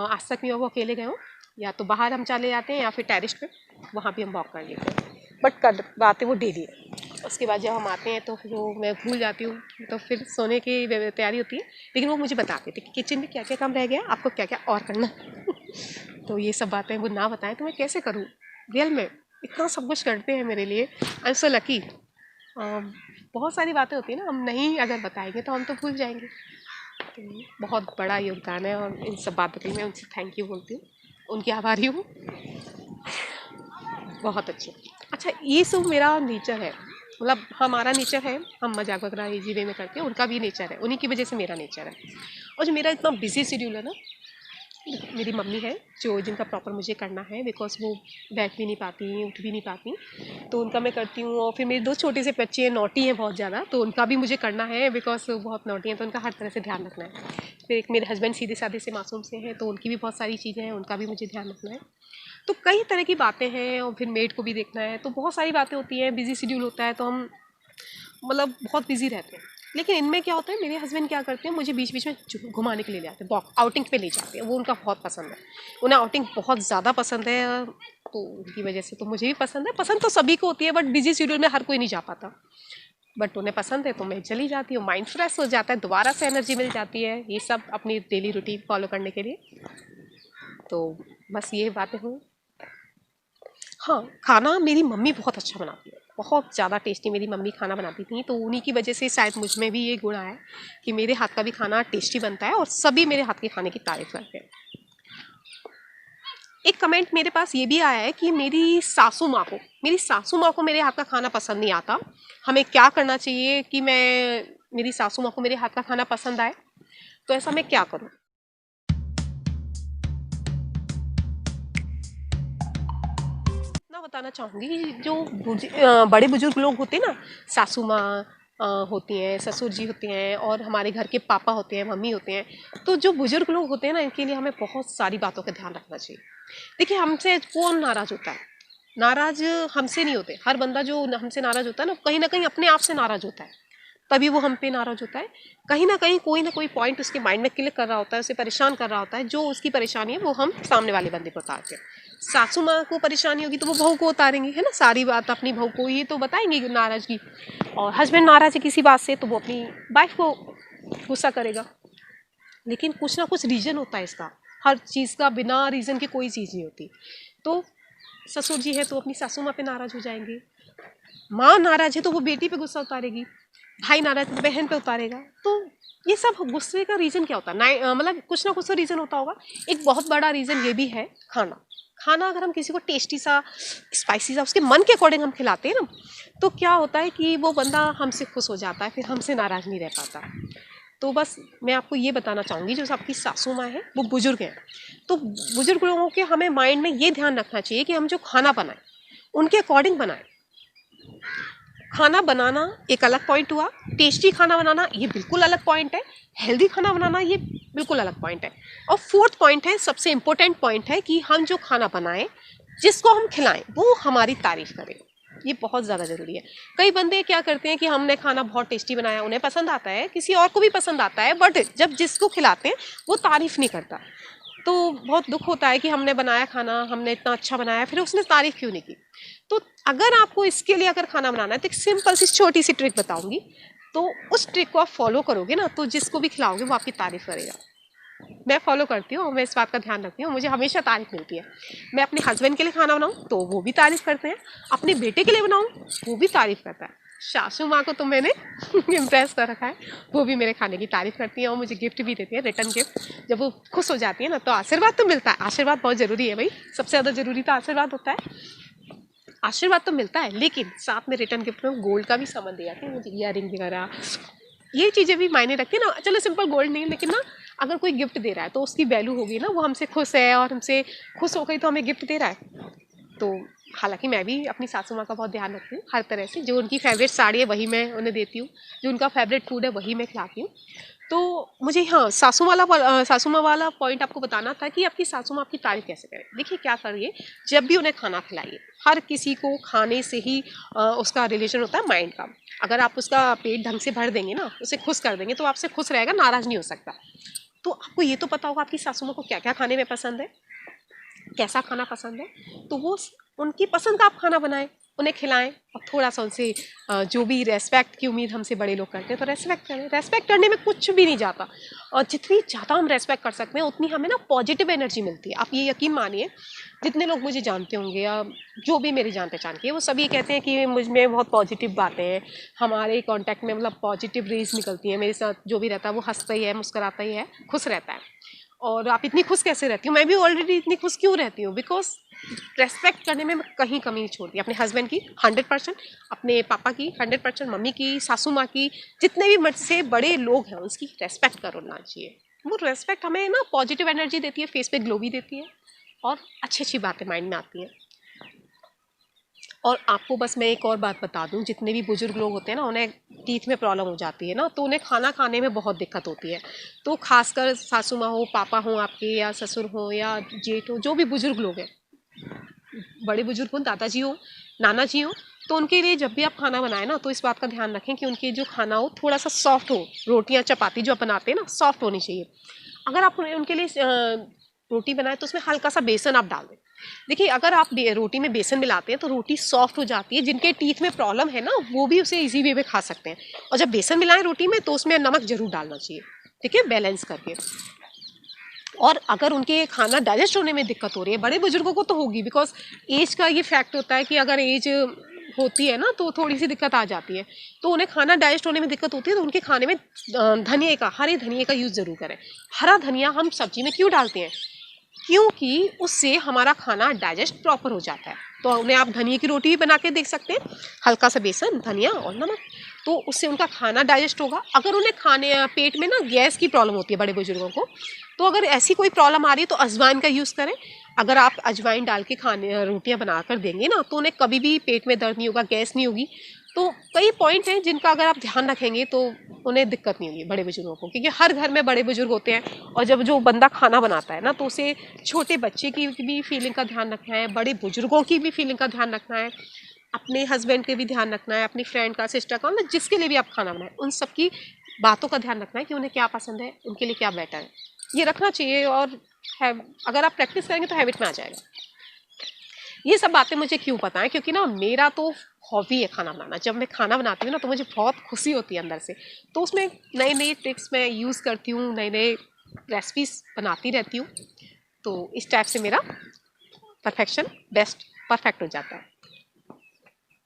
आज तक नहीं वो अकेले गए हो, या तो बाहर हम चले जाते हैं या फिर टेरिस पे, वहाँ भी हम वॉक कर लेते हैं, बट करवाते वो डेली है। उसके बाद जब हम आते हैं तो फिर वो मैं भूल जाती हूँ, तो फिर सोने की तैयारी होती है, लेकिन वो मुझे बताते थे कि किचन में क्या क्या काम रह गया, आपको क्या क्या और करना तो ये सब बातें वो ना बताएं तो मैं कैसे करूँ, रियल में इतना सब कुछ करते हैं मेरे लिए। I am so lucky. बहुत सारी बातें होती है ना, हम नहीं अगर बताएंगे तो हम तो भूल जाएंगे। तो बहुत बड़ा योगदान है, और इन सब बातों के लिए मैं उनसे थैंक यू बोलती हूँ, उनकी आभारी हूँ। बहुत अच्छे। अच्छा, ये सब मेरा नेचर है, मतलब हमारा नेचर है, हम मजाक वगैरह इजी वे में करते हैं, उनका भी नेचर है, उन्हीं की वजह से मेरा नेचर है। और जो मेरा इतना बिजी शेड्यूल है ना, मेरी मम्मी है जो जिनका प्रॉपर मुझे करना है, बिकॉज वो बैठ भी नहीं पाती, उठ भी नहीं पाती, तो उनका मैं करती हूँ। और फिर मेरे 2 छोटे से बच्चे हैं, नॉटी हैं बहुत ज़्यादा, तो उनका भी मुझे करना है, बिकॉज वो बहुत नॉटी हैं, तो उनका हर तरह से ध्यान रखना है। फिर एक मेरे हस्बैंड सीधे साधे से मासूम से हैं, तो उनकी भी बहुत सारी चीज़ें हैं, उनका भी मुझे ध्यान रखना है। तो कई तरह की बातें हैं, और फिर मेड को भी देखना है, तो बहुत सारी बातें होती हैं, बिजी शेड्यूल होता है, तो हम मतलब बहुत बिजी रहते हैं। लेकिन इनमें क्या होता है, मेरे हस्बैंड क्या करते हैं, मुझे बीच बीच में घुमाने के लिए ले जाते हैं, आउटिंग पे ले जाते हैं, वो उनका बहुत पसंद है, उन्हें आउटिंग बहुत ज़्यादा पसंद है। तो उनकी वजह से तो मुझे भी पसंद है, पसंद तो सभी को होती है, बट बिजी शेड्यूल में हर कोई नहीं जा पाता, बट उन्हें पसंद है तो मैं चली जाती हूँ, माइंड फ्रेश हो जाता है, दोबारा से एनर्जी मिल जाती है, ये सब अपनी डेली रूटीन फॉलो करने के लिए। तो बस ये बातें हूँ। हाँ, खाना मेरी मम्मी बहुत अच्छा बनाती है, बहुत ज़्यादा टेस्टी मेरी मम्मी खाना बनाती थी, तो उन्हीं की वजह से शायद मुझ में भी ये गुण आया है कि मेरे हाथ का भी खाना टेस्टी बनता है, और सभी मेरे हाथ के खाने की तारीफ करते हैं। एक कमेंट मेरे पास ये भी आया है कि मेरी सासू माँ को मेरे हाथ का खाना पसंद नहीं आता, हमें क्या करना चाहिए कि मेरी सासू माँ को मेरे हाथ का खाना पसंद आए, तो ऐसा मैं क्या करूँ। ना बताना चाहूँगी कि जो बड़े बुजुर्ग लोग होते हैं ना, सासू माँ होती हैं, ससुर जी होते हैं, और हमारे घर के पापा होते हैं, मम्मी होते हैं, तो जो बुजुर्ग लोग होते हैं ना, इनके लिए हमें बहुत सारी बातों का ध्यान रखना चाहिए। देखिए, हमसे कौन नाराज होता है, नाराज हमसे नहीं होते, हर बंदा जो हमसे नाराज होता है ना कहीं अपने आप से नाराज होता है, तभी वो हम पे नाराज होता है। कहीं ना कहीं कोई ना कोई पॉइंट उसके माइंड में क्लिक कर रहा होता है, उसे परेशान कर रहा होता है, जो उसकी परेशानी है वो हम सामने वाले बंदे को उतारते हैं। सासू माँ को परेशानी होगी तो वो बहू को उतारेंगी, है ना, सारी बात अपनी बहू को ही तो बताएंगी नाराजगी। और हस्बैंड नाराज है किसी बात से तो वो अपनी वाइफ को गुस्सा करेगा। लेकिन कुछ ना कुछ रीजन होता है इसका, हर चीज़ का बिना रीजन की कोई चीज़ नहीं होती। तो ससुर जी है तो अपनी सासू माँ पे नाराज हो जाएंगे, माँ नाराज है तो वो बेटी पे गुस्सा उतारेगी, भाई नाराज है तो बहन पे उतारेगा। तो ये सब गुस्से का रीज़न क्या होता है, मतलब कुछ ना कुछ तो रीज़न होता होगा। एक बहुत बड़ा रीज़न ये भी है, खाना। खाना अगर हम किसी को टेस्टी सा, स्पाइसी सा, उसके मन के अकॉर्डिंग हम खिलाते हैं ना, तो क्या होता है कि वो बंदा हमसे खुश हो जाता है, फिर हमसे नाराज़ नहीं रह पाता। तो बस मैं आपको ये बताना चाहूँगी, जो आपकी सासू माँ है वो बुजुर्ग हैं, तो बुजुर्ग लोगों के हमें माइंड में ये ध्यान रखना चाहिए कि हम जो खाना बनाएं उनके अकॉर्डिंग बनाएं। खाना बनाना एक अलग पॉइंट हुआ, टेस्टी खाना बनाना ये बिल्कुल अलग पॉइंट है, हेल्दी खाना बनाना ये बिल्कुल अलग पॉइंट है। और फोर्थ पॉइंट है, सबसे इंपॉर्टेंट पॉइंट है, कि हम जो खाना बनाएं, जिसको हम खिलाएं वो हमारी तारीफ करे, ये बहुत ज़्यादा ज़रूरी है। कई बंदे क्या करते हैं कि हमने खाना बहुत टेस्टी बनाया, उन्हें पसंद आता है, किसी और को भी पसंद आता है, बट जब जिसको खिलाते हैं वो तारीफ नहीं करता, तो बहुत दुख होता है कि हमने बनाया खाना, हमने इतना अच्छा बनाया, फिर उसने तारीफ क्यों नहीं की। तो अगर आपको इसके लिए अगर खाना बनाना है तो एक सिंपल सी छोटी सी ट्रिक बताऊंगी, तो उस ट्रिक को आप फॉलो करोगे ना, तो जिसको भी खिलाओगे वो आपकी तारीफ करेगा। मैं फॉलो करती हूँ, मैं इस बात का ध्यान रखती हूँ, मुझे हमेशा तारीफ मिलती है। मैं अपने हस्बैंड के लिए खाना बनाऊँ तो वो भी तारीफ करते हैं, अपने बेटे के लिए बनाऊँ वो भी तारीफ करता है, सासू माँ को तो मैंने इम्प्रेस कर रखा है, वो भी मेरे खाने की तारीफ करती है, और मुझे गिफ्ट भी देती है, रिटर्न गिफ्ट। जब वो खुश हो जाती है ना, तो आशीर्वाद तो मिलता है, आशीर्वाद बहुत ज़रूरी है भाई, सबसे ज़्यादा ज़रूरी तो आशीर्वाद होता है। आशीर्वाद तो मिलता है, लेकिन साथ में रिटर्न गिफ्ट में गोल्ड का भी सामान दिया कि मुझे इयर रिंग वगैरह, ये चीज़ें भी मायने रखती है ना। चलो सिंपल गोल्ड नहीं, लेकिन ना अगर कोई गिफ्ट दे रहा है तो उसकी वैल्यू होगी ना, वो हमसे खुश है और हमसे खुश हो गई तो हमें गिफ्ट दे रहा है। तो हालांकि मैं भी अपनी सासू माँ का बहुत ध्यान रखती हूँ हर तरह से, जो उनकी फेवरेट साड़ी है वही मैं उन्हें देती हूँ, जो उनका फेवरेट फूड है वही मैं खिलाती हूँ। तो मुझे हाँ, सासू माँ वाला पॉइंट आपको बताना था कि आपकी सासू माँ आपकी तारीफ कैसे करें। देखिए क्या करिए, जब भी उन्हें खाना खिलाइए, हर किसी को खाने से ही उसका रिलेशन होता है माइंड का। अगर आप उसका पेट ढंग से भर देंगे ना, उसे खुश कर देंगे, तो आपसे खुश रहेगा, नाराज़ नहीं हो सकता। तो आपको ये तो पता होगा आपकी सासू माँ को क्या क्या खाने में पसंद है, कैसा खाना पसंद है, तो वो उनकी पसंद का आप खाना बनाएं। उन्हें खिलाएं और थोड़ा सा उनसे जो भी रेस्पेक्ट की उम्मीद हमसे बड़े लोग करते हैं तो रेस्पेक्ट करें। रेस्पेक्ट करने में कुछ भी नहीं जाता, और जितनी ज़्यादा हम रेस्पेक्ट कर सकते हैं उतनी हमें ना पॉजिटिव एनर्जी मिलती है। आप ये यकीन मानिए, जितने लोग मुझे जानते होंगे या जो भी मेरी जान पहचान की है, वो सभी कहते हैं कि मुझ में बहुत पॉजिटिव बातें हैं, हमारे कांटेक्ट में मतलब पॉजिटिव रेज निकलती है। मेरे साथ जो भी रहता है वो हंसता ही है, मुस्कुराता ही है, खुश रहता है। और आप इतनी खुश कैसे रहती हो? मैं भी ऑलरेडी इतनी खुश क्यों रहती हूँ? बिकॉज रेस्पेक्ट करने में मैं कहीं कमी नहीं छोड़ती। अपने हस्बैंड की 100%, अपने पापा की 100%, मम्मी की, सासू माँ की, जितने भी मुझसे बड़े लोग हैं उसकी रेस्पेक्ट करना चाहिए। वो रेस्पेक्ट हमें ना पॉजिटिव एनर्जी देती है, फेस पे ग्लो भी देती है, और अच्छी अच्छी बातें माइंड में आती हैं। और आपको बस मैं एक और बात बता दूं, जितने भी बुजुर्ग लोग होते हैं ना, उन्हें टीथ में प्रॉब्लम हो जाती है ना, तो उन्हें खाना खाने में बहुत दिक्कत होती है। तो खासकर सासू माँ हो, पापा हो आपके, या ससुर हो, या जेठ हो, जो भी बुजुर्ग लोग हैं, बड़े बुजुर्ग हो, दादाजी हो, नाना जी हो, तो उनके लिए जब भी आप खाना बनाएं ना, तो इस बात का ध्यान रखें कि उनके जो खाना हो थोड़ा सा सॉफ्ट हो। रोटियां चपाती जो आप बनाते हैं ना, सॉफ्ट होनी चाहिए। अगर आप उनके लिए रोटी बनाए तो उसमें हल्का सा बेसन आप डाल दें। देखिए, अगर आप रोटी में बेसन मिलाते हैं तो रोटी सॉफ्ट हो जाती है। जिनके टीथ में प्रॉब्लम है ना, वो भी उसे इजी वे में खा सकते हैं। और जब बेसन मिलाएं रोटी में तो उसमें नमक जरूर डालना चाहिए, ठीक है, बैलेंस करके। और अगर उनके खाना डाइजेस्ट होने में दिक्कत हो रही है, बड़े बुजुर्गों को तो होगी, बिकॉज एज का ये फैक्ट होता है कि अगर एज होती है ना तो थोड़ी सी दिक्कत आ जाती है, तो उन्हें खाना डाइजेस्ट होने में दिक्कत होती है। तो उनके खाने में धनिए का, हरे धनिए का यूज़ ज़रूर करें। हरा धनिया हम सब्जी में क्यों डालते हैं? क्योंकि उससे हमारा खाना डाइजेस्ट प्रॉपर हो जाता है। तो उन्हें आप धनिया की रोटी भी बना के देख सकते हैं, हल्का सा बेसन, धनिया और नमक, तो उससे उनका खाना डाइजेस्ट होगा। अगर उन्हें खाने पेट में ना गैस की प्रॉब्लम होती है बड़े बुजुर्गों को, तो अगर ऐसी कोई प्रॉब्लम आ रही है तो अजवाइन का यूज़ करें। अगर आप अजवाइन डाल के खाने रोटियां बना कर देंगे ना, तो उन्हें कभी भी पेट में दर्द नहीं होगा, गैस नहीं होगी। तो कई पॉइंट हैं जिनका अगर आप ध्यान रखेंगे तो उन्हें दिक्कत नहीं होगी बड़े बुजुर्गों को, क्योंकि हर घर में बड़े बुजुर्ग होते हैं। और जब जो बंदा खाना बनाता है ना, तो उसे छोटे बच्चे की भी फीलिंग का ध्यान रखना है, बड़े बुजुर्गों की भी फीलिंग का ध्यान रखना है, अपने हस्बैंड के भी ध्यान रखना है, अपनी फ्रेंड का, सिस्टर का, मतलब जिसके लिए भी आप खाना बनाएं उन सबकी बातों का ध्यान रखना है कि उन्हें क्या पसंद है, उनके लिए क्या बेटर है, ये रखना चाहिए। और अगर आप प्रैक्टिस करेंगे तो हैबिट में आ जाएगा। ये सब बातें मुझे क्यों पता है? क्योंकि ना मेरा तो हॉबी है खाना बनाना। जब मैं खाना बनाती हूँ ना तो मुझे बहुत खुशी होती है अंदर से। तो उसमें नई नई ट्रिक्स मैं यूज़ करती हूँ, नए नए रेसिपीज बनाती रहती हूँ। तो इस टाइप से मेरा परफेक्शन परफेक्ट हो जाता है।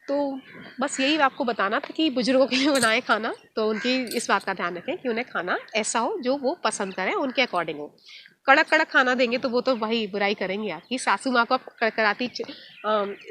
तो बस यही आपको बताना था कि बुजुर्गों के लिए बनाए खाना, तो उनकी इस बात का ध्यान रखें कि उन्हें खाना ऐसा हो जो वो पसंद करें, उनके अकॉर्डिंग हो। कड़क कड़क खाना देंगे तो वो तो भाई बुराई करेंगी आपकी। सासू माँ को आप कड़कड़ाती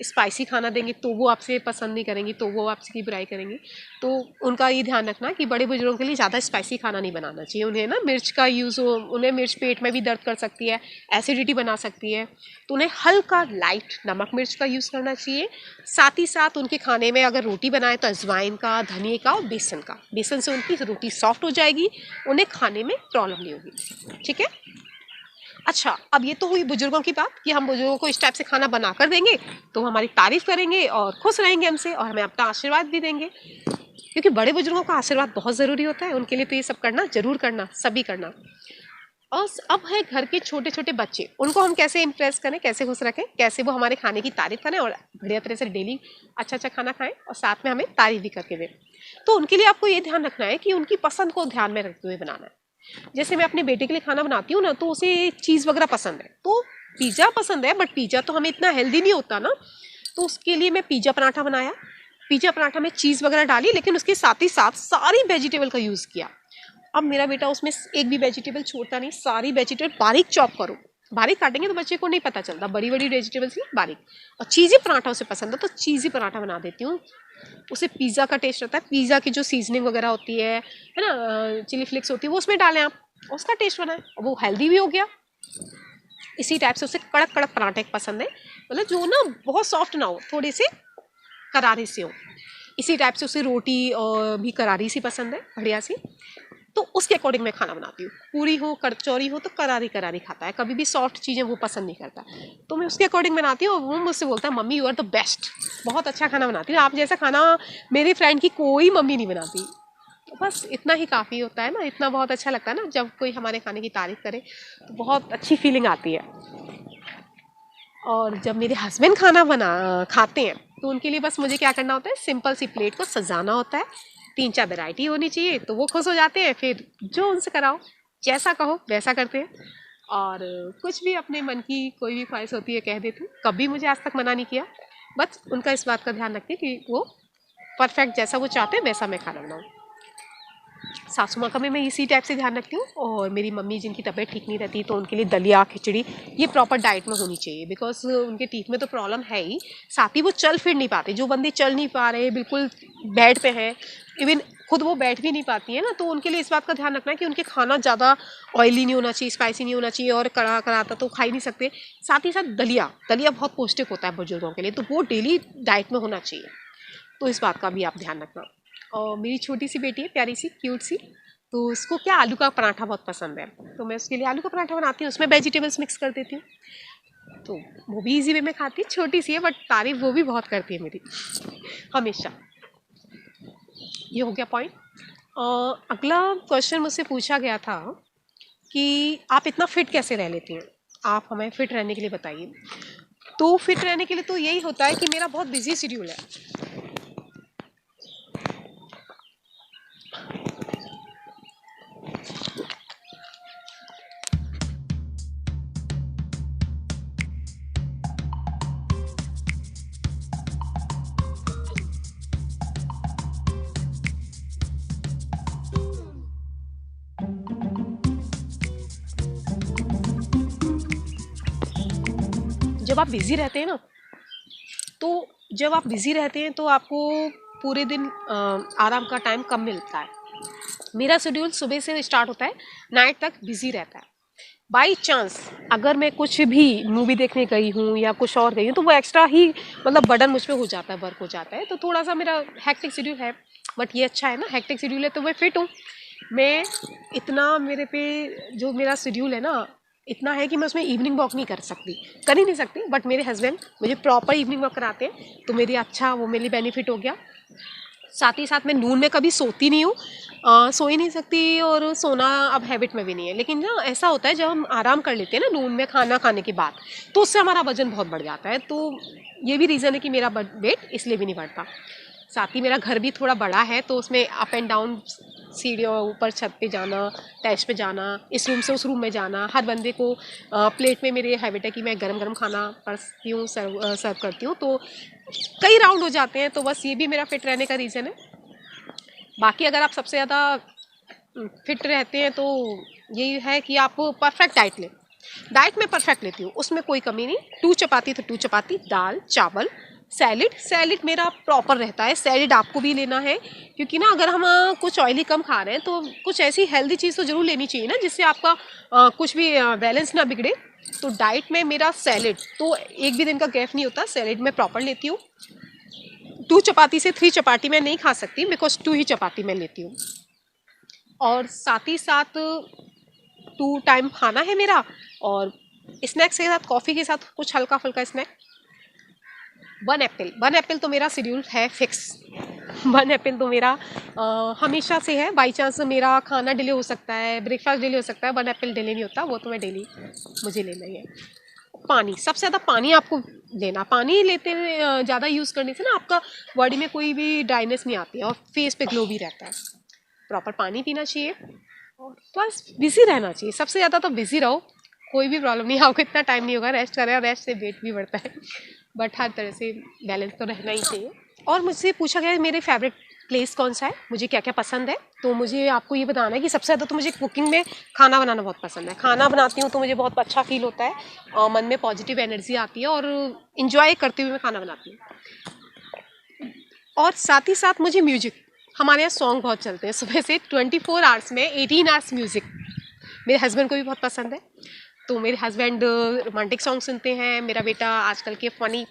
स्पाइसी खाना देंगे तो वो आपसे पसंद नहीं करेंगी, तो वो आपकी बुराई करेंगी। तो उनका ये ध्यान रखना कि बड़े बुजुर्गों के लिए ज़्यादा स्पाइसी खाना नहीं बनाना चाहिए। उन्हें ना मिर्च का यूज़ हो, उन्हें मिर्च पेट में भी दर्द कर सकती है, एसिडिटी बना सकती है, तो उन्हें हल्का लाइट नमक मिर्च का यूज़ करना चाहिए। साथ ही साथ उनके खाने में अगर रोटी बनाए तो अजवाइन का, धनिए का और बेसन का। बेसन से उनकी रोटी सॉफ्ट हो जाएगी, उन्हें खाने में प्रॉब्लम नहीं होगी, ठीक है। अच्छा, अब ये तो हुई बुजुर्गों की बात कि हम बुजुर्गों को इस टाइप से खाना बना कर देंगे तो हमारी तारीफ करेंगे और खुश रहेंगे हमसे, और हमें अपना आशीर्वाद भी देंगे, क्योंकि बड़े बुजुर्गों का आशीर्वाद बहुत ज़रूरी होता है। उनके लिए तो ये सब करना जरूर करना, सभी करना। और अब है घर के छोटे छोटे बच्चे, उनको हम कैसे इंप्रेस करें, कैसे खुश रखें, कैसे वो हमारे खाने की तारीफ करें और बढ़िया तरह से डेली अच्छा अच्छा खाना खाएं और साथ में हमें तारीफ भी करके दें। तो उनके लिए आपको ये ध्यान रखना है कि उनकी पसंद को ध्यान में रखते हुए बनाना है। जैसे मैं अपने बेटे के लिए खाना बनाती हूँ ना, तो उसे चीज़ वगैरह पसंद है, तो पिज़्ज़ा पसंद है, बट पिज़्ज़ा तो हमें इतना हेल्दी नहीं होता ना, तो उसके लिए मैं पिज़्ज़ा पराठा बनाया। पिज़्ज़ा पराठा में चीज़ वगैरह डाली, लेकिन उसके साथ ही साथ सारी वेजिटेबल का यूज़ किया। अब मेरा बेटा उसमें एक भी वेजिटेबल छोड़ता नहीं, सारी वेजिटेबल बारीक चॉप करो। बारीक काटेंगे तो बच्चे को नहीं पता चलता, बड़ी बड़ी वेजिटेबल्स ही बारीक। और चीज़ी पराठा उसे पसंद है तो चीज़ी पराठा बना देती हूँ। उसे पिज़्ज़ा का टेस्ट रहता है, पिज़्ज़ा की जो सीजनिंग वगैरह होती है ना, चिली फ्लेक्स होती है, वो उसमें डालें आप, उसका टेस्ट बनाएं, वो हेल्दी भी हो गया। इसी टाइप से उसे कड़क कड़क पराठे पसंद है, मतलब जो ना बहुत सॉफ्ट ना हो, थोड़े से करारी से हो। इसी टाइप से उसे रोटी और भी करारी सी पसंद है, बढ़िया सी। तो उसके अकॉर्डिंग मैं खाना बनाती हूँ। पूरी हो, कचौरी हो तो करारी करारी खाता है, कभी भी सॉफ्ट चीज़ें वो पसंद नहीं करता। तो मैं उसके अकॉर्डिंग बनाती हूँ और वो मुझसे बोलता है mummy you are the best, बहुत अच्छा खाना बनाती हूँ, आप जैसा खाना मेरी फ्रेंड की कोई मम्मी नहीं बनाती। तो बस इतना ही काफ़ी होता है ना, इतना बहुत अच्छा लगता है ना जब कोई हमारे खाने की तारीफ़ करे, तो बहुत अच्छी फीलिंग आती है। और जब मेरे हस्बैंड खाना खाते हैं तो उनके लिए बस मुझे क्या करना होता है, सिंपल सी प्लेट को सजाना होता है, 3-4 वैरायटी होनी चाहिए, तो वो खुश हो जाते हैं। फिर जो उनसे कराओ, जैसा कहो वैसा करते हैं। और कुछ भी अपने मन की कोई भी ख्वाहिश होती है कह देती हूँ, कभी मुझे आज तक मना नहीं किया। बस उनका इस बात का ध्यान रखती कि वो परफेक्ट जैसा वो चाहते हैं वैसा मैं खाना बनाऊँ। सासू माँ का भी मैं इसी टाइप से ध्यान रखती हूँ। और मेरी मम्मी जिनकी तबीयत ठीक नहीं रहती, तो उनके लिए दलिया, खिचड़ी ये प्रॉपर डाइट में होनी चाहिए, बिकॉज उनके टीथ में तो प्रॉब्लम है ही, साथ ही वो चल फिर नहीं पाते। जो बंदे चल नहीं पा रहे, बिल्कुल बेड पे हैं, इवन खुद वो बैठ भी नहीं पाती है ना, तो उनके लिए इस बात का ध्यान रखना है कि उनके खाना ज़्यादा ऑयली नहीं होना चाहिए, स्पाइसी नहीं होना चाहिए, और कड़ा कराता तो खा ही नहीं सकते। साथ ही साथ दलिया दलिया बहुत पौष्टिक होता है बुजुर्गों के लिए, तो वो डेली डाइट में होना चाहिए। तो इस बात का भी आप ध्यान रखना। और मेरी छोटी सी बेटी है, प्यारी सी क्यूट सी, तो उसको क्या आलू का पराठा बहुत पसंद है, तो मैं उसके लिए आलू का पराठा बनाती हूँ, उसमें वेजिटेबल्स मिक्स कर देती हूँ, तो वो भी इजी वे में खाती है। छोटी सी है बट तारीफ वो भी बहुत करती है मेरी, हमेशा। ये हो गया पॉइंट। अगला क्वेश्चन मुझसे पूछा गया था कि आप इतना फिट कैसे रह लेती हैं, आप हमें फिट रहने के लिए बताइए। तो फिट रहने के लिए तो यही होता है कि मेरा बहुत बिजी शेड्यूल है। जब आप बिजी रहते हैं ना, तो जब आप बिजी रहते हैं तो आपको पूरे दिन आराम का टाइम कम मिलता है। मेरा शेड्यूल सुबह से स्टार्ट होता है, नाइट तक बिजी रहता है। बाई चांस अगर मैं कुछ भी मूवी देखने गई हूँ या कुछ और गई हूँ, तो वो एक्स्ट्रा ही मतलब बर्डन मुझ पे हो जाता है, वर्क हो जाता है, तो थोड़ा सा मेरा हेक्टिक शेड्यूल है। बट ये अच्छा है ना, हेक्टिक शेड्यूल है तो मैं फिट हूँ। मैं इतना मेरे पे जो मेरा शेड्यूल है ना, इतना है कि मैं उसमें इवनिंग वॉक नहीं कर ही नहीं सकती, बट मेरे हस्बैंड मुझे प्रॉपर इवनिंग वॉक कराते हैं, तो मेरी अच्छा वो मेरे लिए बेनिफिट हो गया। साथ ही साथ मैं नून में कभी सोती नहीं हूँ, सो ही नहीं सकती, और सोना अब हैबिट में भी नहीं है। लेकिन ना ऐसा होता है जब हम आराम कर लेते हैं ना नून में खाना खाने के बाद, तो उससे हमारा वजन बहुत बढ़ जाता है। तो ये भी रीज़न है कि मेरा वेट इसलिए भी नहीं बढ़ता। साथ ही मेरा घर भी थोड़ा बड़ा है, तो उसमें अप एंड डाउन सीढ़ियों ऊपर छत पे जाना, टैच पे जाना, इस रूम से उस रूम में जाना, हर बंदे को प्लेट में मेरे हैबिट है कि मैं गरम गरम खाना परसती हूँ, सर्व करती हूँ, तो कई राउंड हो जाते हैं। तो बस ये भी मेरा फिट रहने का रीज़न है। बाकी अगर आप सबसे ज़्यादा फिट रहते हैं तो यही है कि आप परफेक्ट डाइट लें। डाइट में परफेक्ट लेती हूँ, उसमें कोई कमी नहीं। 2 चपाती तो 2 चपाती, दाल चावल, सैलिड मेरा प्रॉपर रहता है। सैलिड आपको भी लेना है, क्योंकि ना अगर हम कुछ ऑयली कम खा रहे हैं तो कुछ ऐसी हेल्दी चीज़ तो ज़रूर लेनी चाहिए ना, जिससे आपका कुछ भी बैलेंस ना बिगड़े। तो डाइट में मेरा सैलिड तो एक भी दिन का गैप नहीं होता, सैलिड में प्रॉपर लेती हूँ। 2 चपाती से 3 चपाती मैं नहीं खा सकती, बिकॉज 2 ही चपाती मैं लेती हूँ। और साथ ही साथ 2 टाइम खाना है मेरा, और स्नैक्स के साथ, कॉफ़ी के साथ कुछ हल्का फुल्का स्नैक। 1 एप्पल तो मेरा शेड्यूल है फिक्स। 1 एप्पल तो मेरा हमेशा से है। बाई चांस मेरा खाना डिले हो सकता है, ब्रेकफास्ट डिले हो सकता है, 1 एप्पल डिले नहीं होता, वो तो मैं डेली मुझे लेना ही है। पानी, सबसे ज़्यादा पानी आपको लेना। पानी लेते हुए ज़्यादा यूज़ करने से ना आपका बॉडी में कोई भी ड्राइनेस नहीं आती है, और फेस पे ग्लो भी रहता है। प्रॉपर पानी पीना चाहिए, और बस बिज़ी रहना चाहिए। सबसे ज़्यादा तो बिज़ी रहो, कोई भी प्रॉब्लम नहीं, आपको इतना टाइम नहीं होगा। रेस्ट करें, रेस्ट से वेट भी बढ़ता है, बट हर तरह से बैलेंस तो रहना ही चाहिए। और मुझसे पूछा गया है मेरे फेवरेट प्लेस कौन सा है, मुझे क्या क्या पसंद है, तो मुझे आपको ये बताना है कि सबसे ज़्यादा तो मुझे कुकिंग में खाना बनाना बहुत पसंद है। खाना बनाती हूँ तो मुझे बहुत अच्छा फील होता है, और मन में पॉजिटिव एनर्जी आती है, और इन्जॉय करते हुए मैं खाना बनाती हूँ। और साथ ही साथ मुझे म्यूजिक, हमारे यहाँ सॉन्ग बहुत चलते हैं सुबह से, 24 आवर्स में 18 आवर्स म्यूज़िक मेरे हस्बैंड को भी बहुत पसंद है। तो मेरे हस्बैंड रोमांटिक सॉन्ग सुनते हैं, मेरा बेटा आजकल के फ़नी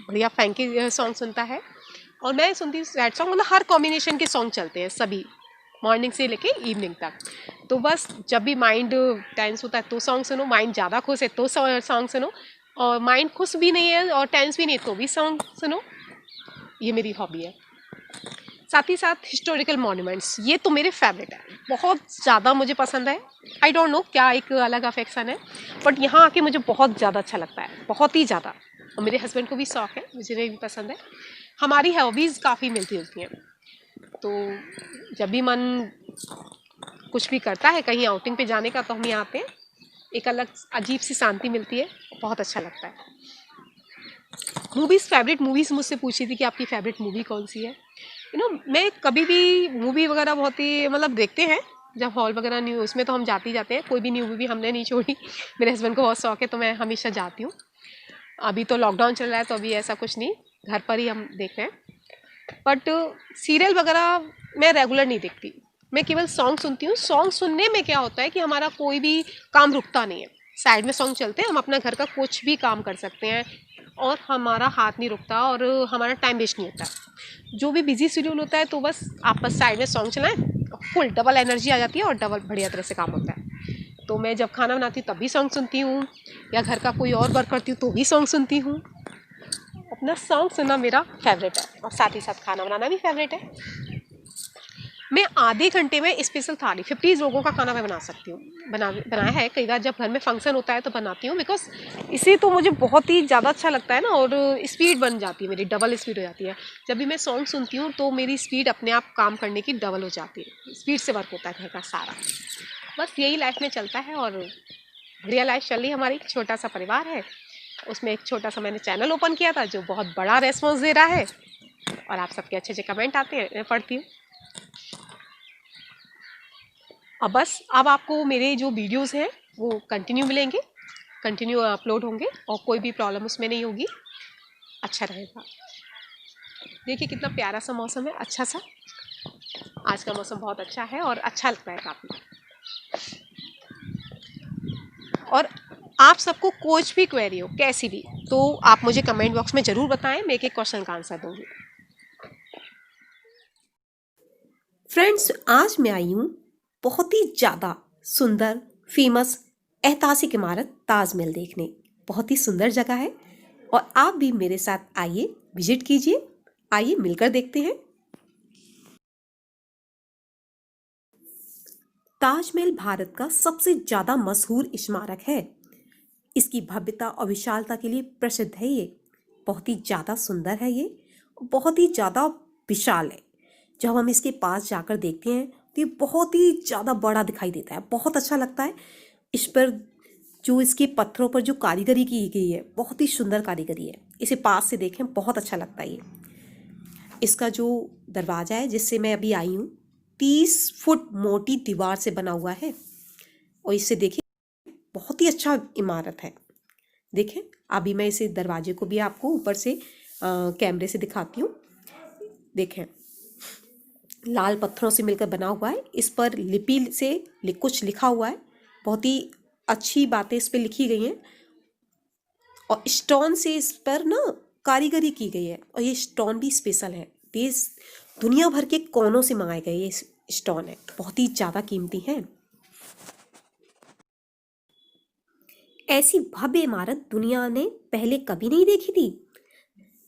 बढ़िया फैंकी सॉन्ग सुनता है, और मैं सुनती हूँ सैड सॉन्ग। मतलब हर कॉम्बिनेशन के सॉन्ग चलते हैं सभी, मॉर्निंग से लेके इवनिंग तक। तो बस जब भी माइंड टेंस होता है तो सॉन्ग सुनो, माइंड ज़्यादा खुश है तो सॉन्ग सुनो, और माइंड खुश भी नहीं है और टेंस भी नहीं है तो भी सॉन्ग सुनो। ये मेरी हॉबी है। साथ ही साथ हिस्टोरिकल मॉन्यूमेंट्स, ये तो मेरे फेवरेट है, बहुत ज़्यादा मुझे पसंद है। आई डोंट नो क्या एक अलग अफेक्शन है, बट यहाँ आके मुझे बहुत ज़्यादा अच्छा लगता है, बहुत ही ज़्यादा। और मेरे हस्बैंड को भी शौक है, मुझे भी पसंद है। हमारी हॉबीज़ काफ़ी मिलती जुलती हैं। तो जब भी मन कुछ भी करता है कहीं आउटिंग पे जाने का, तो हम यहाँ आते हैं, एक अलग अजीब सी शांति मिलती है, बहुत अच्छा लगता है। मूवीज़, फेवरेट मूवीज़ मुझसे पूछी थी कि आपकी फेवरेट मूवी कौन सी है। मैं कभी भी मूवी वगैरह बहुत ही मतलब देखते हैं, जब हॉल वगैरह नहीं, उसमें तो हम जाते ही जाते हैं, कोई भी न्यू मूवी हमने नहीं छोड़ी। मेरे हस्बैंड को बहुत शौक है, तो मैं हमेशा जाती हूँ। अभी तो लॉकडाउन चल रहा है, तो अभी ऐसा कुछ नहीं, घर पर ही हम देख रहे हैं। बट सीरियल वगैरह मैं रेगुलर नहीं देखती, मैं केवल सॉन्ग सुनती हूँ। सॉन्ग सुनने में क्या होता है कि हमारा कोई भी काम रुकता नहीं है, साइड में सॉन्ग चलते हैं, हम अपना घर का कुछ भी काम कर सकते हैं और हमारा हाथ नहीं रुकता और हमारा टाइम वेस्ट नहीं होता। जो भी बिजी शेड्यूल होता है, तो आप बस साइड में सॉन्ग चलाएं, फुल डबल एनर्जी आ जाती है और डबल बढ़िया तरह से काम होता है। तो मैं जब खाना बनाती हूँ तब भी सॉन्ग सुनती हूँ, या घर का कोई और वर्क करती हूँ तो भी सॉन्ग सुनती हूँ। अपना सॉन्ग सुनना मेरा फेवरेट है और साथ ही साथ खाना बनाना भी फेवरेट है। मैं आधे घंटे में स्पेशल थाली 50 लोगों का खाना मैं बना सकती हूँ। बनाया है कई बार, जब घर में फंक्शन होता है तो बनाती हूँ, बिकॉज इसे तो मुझे बहुत ही ज़्यादा अच्छा लगता है ना, और स्पीड बन जाती है मेरी, डबल स्पीड हो जाती है। जब भी मैं सॉन्ग सुनती हूँ तो मेरी स्पीड अपने आप काम करने की डबल हो जाती है, स्पीड से वर्क होता है घर का सारा। बस यही लाइफ में चलता है और बढ़िया लाइफ चल रही है हमारी। छोटा सा परिवार है, उसमें एक छोटा सा मैंने चैनल ओपन किया था जो बहुत बड़ा रेस्पॉन्स दे रहा है, और आप सबके अच्छे अच्छे कमेंट आते हैं, मैं पढ़ती हूँ। अब आपको मेरे जो वीडियोस हैं वो कंटिन्यू मिलेंगे, कंटिन्यू अपलोड होंगे और कोई भी प्रॉब्लम उसमें नहीं होगी, अच्छा रहेगा। देखिए कितना प्यारा सा मौसम है, अच्छा सा। आज का मौसम बहुत अच्छा है और अच्छा लगता है काफ़ी। और आप सबको कुछ भी क्वेरी हो, कैसी भी, तो आप मुझे कमेंट बॉक्स में ज़रूर बताएं, मैं एक एक क्वेश्चन का आंसर दूंगी। फ्रेंड्स, आज मैं आई हूँ बहुत ही ज़्यादा सुंदर, फेमस, ऐतिहासिक इमारत ताजमहल देखने। बहुत ही सुंदर जगह है और आप भी मेरे साथ आइए, विजिट कीजिए। आइए मिलकर देखते हैं। ताजमहल भारत का सबसे ज़्यादा मशहूर स्मारक है। इसकी भव्यता और विशालता के लिए प्रसिद्ध है। ये बहुत ही ज़्यादा सुंदर है, ये बहुत ही ज़्यादा विशाल है। जब हम इसके पास जाकर देखते हैं तो ये बहुत ही ज़्यादा बड़ा दिखाई देता है, बहुत अच्छा लगता है। इस पर जो इसके पत्थरों पर जो कारीगरी की गई है, बहुत ही सुंदर कारीगरी है। इसे पास से देखें, बहुत अच्छा लगता है ये। इसका जो दरवाज़ा है जिससे मैं अभी आई हूँ, 30 फुट मोटी दीवार से बना हुआ है और इससे देखिए बहुत ही अच्छा इमारत है। देखें, अभी मैं इसे दरवाजे को भी आपको ऊपर से कैमरे से दिखाती हूँ। देखें, लाल पत्थरों से मिलकर बना हुआ है। इस पर लिपि से कुछ लिखा हुआ है, बहुत ही अच्छी बातें इस पर लिखी गई हैं और स्टोन से इस पर ना कारीगरी की गई है। और ये स्टोन भी स्पेशल है, देश दुनिया भर के कोनों से मंगाए गए ये स्टोन है, बहुत ही ज़्यादा कीमती है। ऐसी भव्य इमारत दुनिया ने पहले कभी नहीं देखी थी।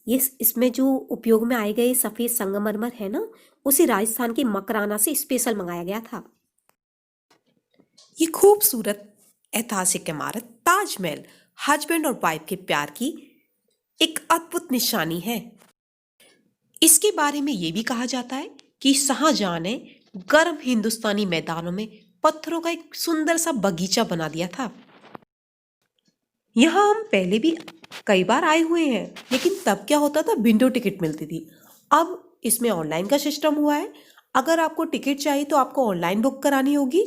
ये इसमें जो उपयोग में आए गए सफ़ेद संगमरमर है ना, उसे राजस्थान के मकराना से स्पेशल मंगाया गया था। ये खूबसूरत ऐतिहासिक इमारत ताजमहल हस्बैंड और वाइफ के प्यार की एक अद्भुत निशानी है। इसके बारे में ये भी कहा जाता है कि शाहजहां ने गर्म हिंदुस्तानी मैदानों में पत्थरों का एक सुंदर सा बगीचा बना दिया था। यहाँ हम पहले भी कई बार आए हुए हैं, लेकिन तब क्या होता था, विंडो टिकट मिलती थी। अब इसमें ऑनलाइन का सिस्टम हुआ है। अगर आपको टिकट चाहिए तो आपको ऑनलाइन बुक करानी होगी।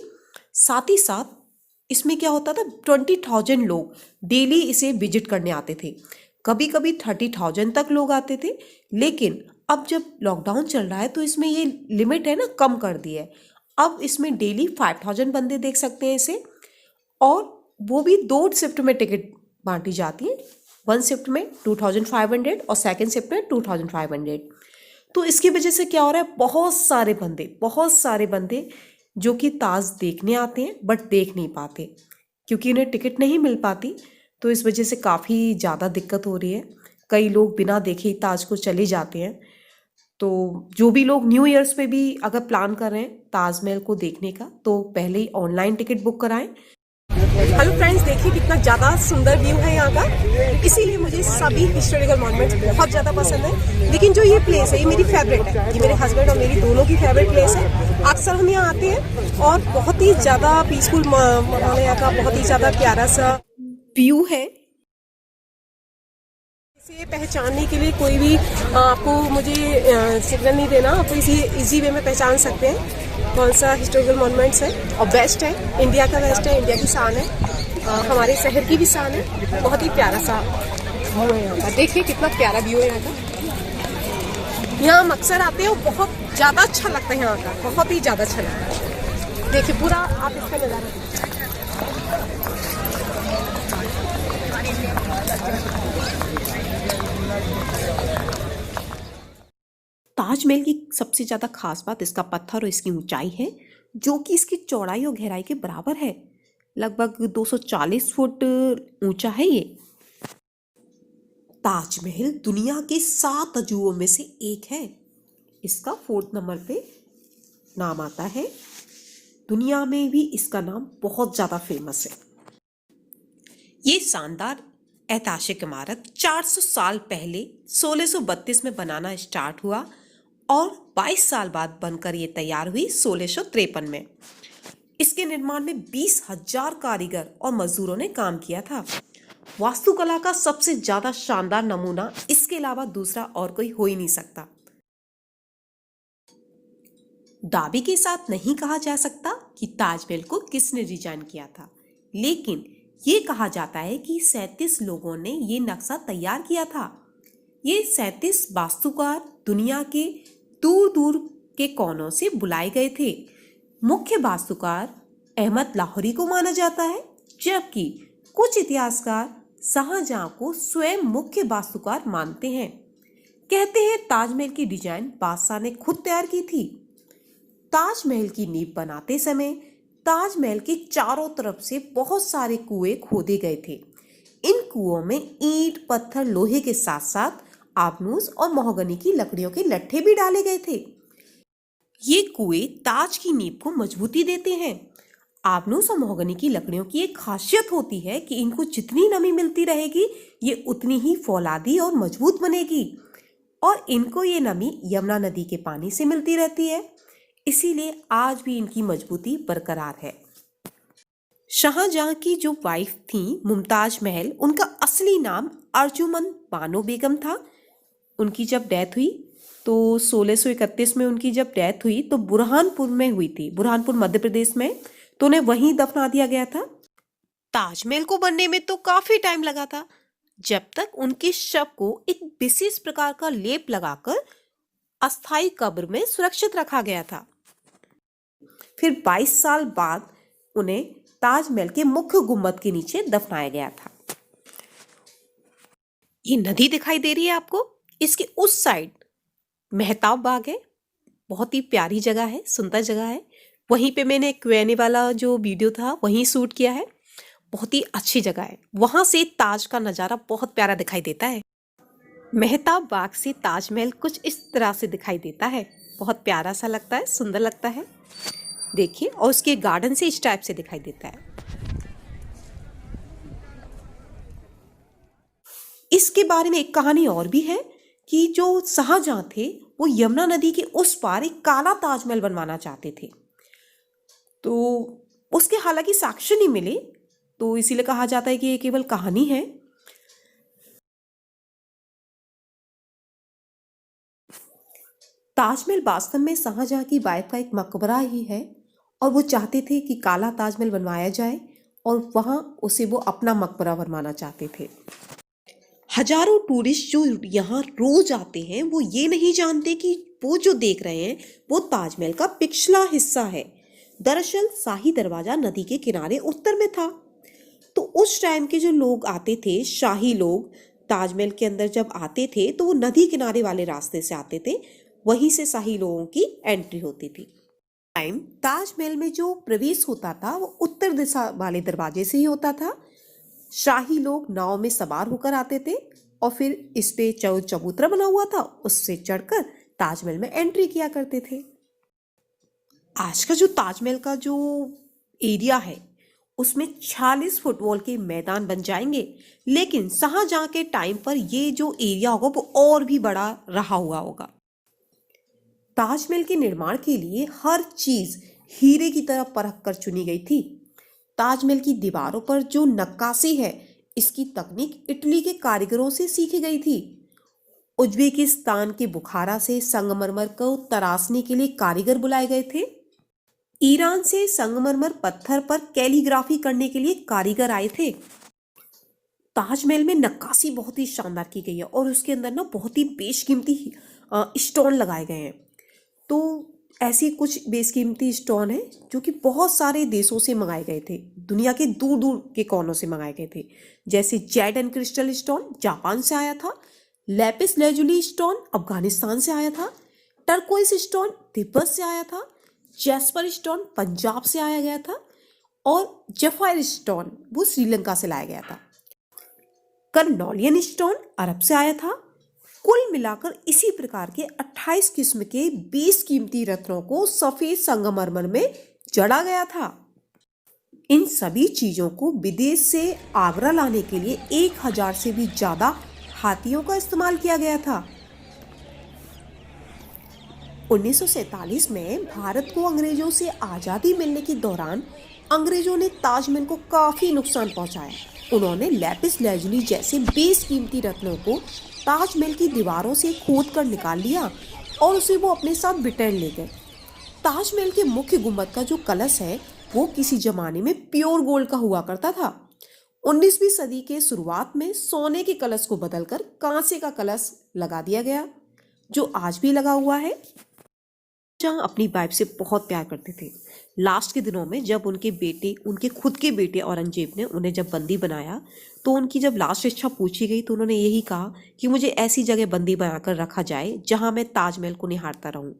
साथ ही साथ इसमें क्या होता था, 20,000 लोग डेली इसे विजिट करने आते थे। कभी कभी 30,000 तक लोग आते थे। लेकिन अब जब लॉकडाउन चल रहा है तो इसमें ये लिमिट है ना, कम कर दी है। अब इसमें डेली 5,000 बंदे देख सकते हैं इसे, और वो भी 2 शिफ्ट में टिकट बांटी जाती है। 1 शिफ्ट में 2,500 और सेकेंड शिफ्ट में 2,500। तो इसकी वजह से क्या हो रहा है, बहुत सारे बंदे जो कि ताज देखने आते हैं बट देख नहीं पाते क्योंकि उन्हें टिकट नहीं मिल पाती। तो इस वजह से काफ़ी ज़्यादा दिक्कत हो रही है। कई लोग बिना देखे ही ताज को चले जाते हैं। तो जो भी लोग न्यू ईयर्स पे भी अगर प्लान कर रहे हैं ताजमहल को देखने का, तो पहले ही ऑनलाइन टिकट बुक कराएं। हेलो फ्रेंड्स, देखिए कितना ज़्यादा सुंदर व्यू है यहाँ का। इसीलिए मुझे सभी हिस्टोरिकल मॉन्यूमेंट्स बहुत ज़्यादा पसंद है। लेकिन जो ये प्लेस है ये मेरी फेवरेट है, ये मेरे हस्बैंड और मेरी दोनों की फेवरेट प्लेस है। अक्सर हम यहाँ आते हैं और बहुत ही ज़्यादा पीसफुल माहौल है यहाँ का, बहुत ही ज़्यादा प्यारा सा व्यू है। इसे पहचानने के लिए कोई भी आपको मुझे सिग्नल नहीं देना, आप इसी इजी वे में पहचान सकते हैं कौन सा हिस्टोरिकल मॉन्यूमेंट्स है। और बेस्ट है, इंडिया का बेस्ट है, इंडिया की शान है, हमारे शहर की भी शान है। बहुत ही प्यारा सा व्यू है यहाँ का, देखिए कितना प्यारा व्यू है यहाँ का। यहाँ हम अक्सर आते हैं और बहुत ज़्यादा अच्छा लगता है यहाँ का, बहुत ही ज़्यादा अच्छा लगता है। देखिए पूरा आप इसका नज़ारा देखिए। ताजमहल की सबसे ज़्यादा खास बात इसका पत्थर और इसकी ऊंचाई है, जो कि इसकी चौड़ाई और गहराई के बराबर है। लगभग 240 फुट ऊंचा है ये। ताजमहल दुनिया के 7 अजूबों में से एक है। इसका 4th नंबर पे नाम आता है। दुनिया में भी इसका नाम बहुत ज़्यादा फेमस है। ये शानदार ऐतिहासिक इमारत 400 साल पहले 1632 में बनाना स्टार्ट हुआ और 22 साल बाद बनकर ये तैयार हुई 1653 में। इसके निर्माण में 20,000 कारीगर और मजदूरों ने काम किया था। वास्तुकला का सबसे ज्यादा शानदार नमूना इसके अलावा दूसरा और कोई हो ही नहीं सकता। दावे के साथ नहीं कहा जा सकता कि ताजमहल को किसने डिजाइन किया था, लेकिन ये कहा जाता है कि 37 लोगों ने ये नक्शा तैयार किया था। ये 37 वास्तुकार दुनिया के दूर दूर के कोनों से बुलाए गए थे। मुख्य वास्तुकार अहमद लाहौरी को माना जाता है, जबकि कुछ इतिहासकार शाहजहां को स्वयं मुख्य वास्तुकार मानते हैं। कहते हैं ताजमहल की डिजाइन बादशाह ने खुद तैयार की थी। ताजमहल की नींव बनाते समय ताजमहल के चारों तरफ से बहुत सारे कुएं खोदे गए थे। इन कुओं में ईंट, पत्थर, लोहे के साथ साथ आबनूस और महोगनी की लकड़ियों के लट्ठे भी डाले गए थे। ये कुएं ताज की नींव को मजबूती देते हैं। आबनूस और महोगनी की लकड़ियों की एक खासियत होती है कि इनको जितनी नमी मिलती रहेगी ये उतनी ही फौलादी और मजबूत बनेगी, और इनको ये नमी यमुना नदी के पानी से मिलती रहती है, इसीलिए आज भी इनकी मजबूती बरकरार है। शाहजहां की जो वाइफ थी मुमताज महल, उनका असली नाम अर्जुमंद बानो बेगम था। उनकी जब डेथ हुई तो 1631 में उनकी जब डेथ हुई तो बुरहानपुर में हुई थी, बुरहानपुर मध्य प्रदेश में, तो उन्हें वहीं दफना दिया गया था। ताजमहल को बनने में तो काफी टाइम लगा था, जब तक उनके शव को एक विशेष प्रकार का लेप लगाकर अस्थायी कब्र में सुरक्षित रखा गया था। फिर 22 साल बाद उन्हें ताजमहल के मुख्य गुंबद के नीचे दफनाया गया था। ये नदी दिखाई दे रही है आपको, इसके उस साइड मेहताब बाग है। बहुत ही प्यारी जगह है, सुंदर जगह है। वहीं पे मैंने क्वेने वाला जो वीडियो था वहीं शूट किया है। बहुत ही अच्छी जगह है, वहां से ताज का नज़ारा बहुत प्यारा दिखाई देता है। मेहताब बाग से ताजमहल कुछ इस तरह से दिखाई देता है, बहुत प्यारा सा लगता है, सुंदर लगता है। देखिए, और उसके गार्डन से इस टाइप से दिखाई देता है। इसके बारे में एक कहानी और भी है कि जो शाहजहां थे वो यमुना नदी के उस पार एक काला ताजमहल बनवाना चाहते थे, तो उसके हालांकि साक्ष्य नहीं मिले, तो इसीलिए कहा जाता है कि ये केवल कहानी है। ताजमहल वास्तव में शाहजहां की वाइफ का एक मकबरा ही है, और वो चाहते थे कि काला ताजमहल बनवाया जाए और वहां उसे वो अपना मकबरा बनवाना चाहते थे। हजारों टूरिस्ट जो यहाँ रोज आते हैं वो ये नहीं जानते कि वो जो देख रहे हैं वो ताजमहल का पिछला हिस्सा है। दरअसल शाही दरवाजा नदी के किनारे उत्तर में था, तो उस टाइम के जो लोग आते थे, शाही लोग ताजमहल के अंदर जब आते थे तो वो नदी किनारे वाले रास्ते से आते थे, वहीं से शाही लोगों की एंट्री होती थी। टाइम ताजमहल में जो प्रवेश होता था वो उत्तर दिशा वाले दरवाजे से ही होता था। शाही लोग नाव में सवार होकर आते थे और फिर इस पे चबूतरा बना हुआ था, उससे चढ़कर ताजमहल में एंट्री किया करते थे। आज का जो ताजमहल का जो एरिया है उसमें 46 फुटबॉल के मैदान बन जाएंगे। लेकिन शाहजहां के टाइम पर ये जो एरिया होगा वो और भी बड़ा रहा हुआ होगा। ताजमहल के निर्माण के लिए हर चीज हीरे की तरह परख कर चुनी गई थी। ताजमहल की दीवारों पर जो नक्काशी है, इसकी तकनीक इटली के कारीगरों से सीखी गई थी। उज्बेकिस्तान के बुखारा से संगमरमर को तराशने के लिए कारीगर बुलाए गए थे। ईरान से संगमरमर पत्थर पर कैलीग्राफी करने के लिए कारीगर आए थे। ताजमहल में नक्काशी बहुत ही शानदार की गई है और उसके अंदर ना बहुत ही बेशकीमती स्टोन लगाए गए हैं। तो ऐसी कुछ बेशकीमती स्टोन है जो कि बहुत सारे देशों से मंगाए गए थे, दुनिया के दूर दूर के कोनों से मंगाए गए थे। जैसे Z and crystal stone Japan से आया था, लेपिस लेजुली स्टोन अफगानिस्तान से आया था, टर्कोइस स्टोन तिब्बत से आया था, जैस्पर स्टोन पंजाब से आया गया था और जफायर स्टोन वो श्रीलंका से लाया गया था। कर्नोलियन स्टोन अरब से आया था। कुल मिलाकर इसी प्रकार के 28 किस्म के 20 कीमती रत्नों को सफेद संगमरमर में जड़ा गया था। इन सभी चीजों को विदेश से आगरा लाने के लिए 1000 से भी ज्यादा हाथियों का इस्तेमाल किया गया था। 1947 में भारत को अंग्रेजों से आजादी मिलने के दौरान अंग्रेजों ने ताजमहल को काफी नुकसान पहुंचाया। उन्होंने लेपिस लेजुली जैसे बेशकीमती रत्नों को ताजमहल की दीवारों से खोद कर निकाल लिया और उसे वो अपने साथ ब्रिटेन ले गए। ताजमहल के मुख्य गुंबद का जो कलश है वो किसी जमाने में प्योर गोल्ड का हुआ करता था। 19वीं सदी के शुरुआत में सोने के कलश को बदलकर कांसे का कलश लगा दिया गया, जो आज भी लगा हुआ है। जहां अपनी वाइफ से बहुत प्यार करते थे। लास्ट के दिनों में जब उनके खुद के बेटे औरंगजेब ने उन्हें जब बंदी बनाया, तो उनकी जब लास्ट इच्छा पूछी गई तो उन्होंने यही कहा कि मुझे ऐसी जगह बंदी बनाकर रखा जाए जहां मैं ताजमहल को निहारता रहूं।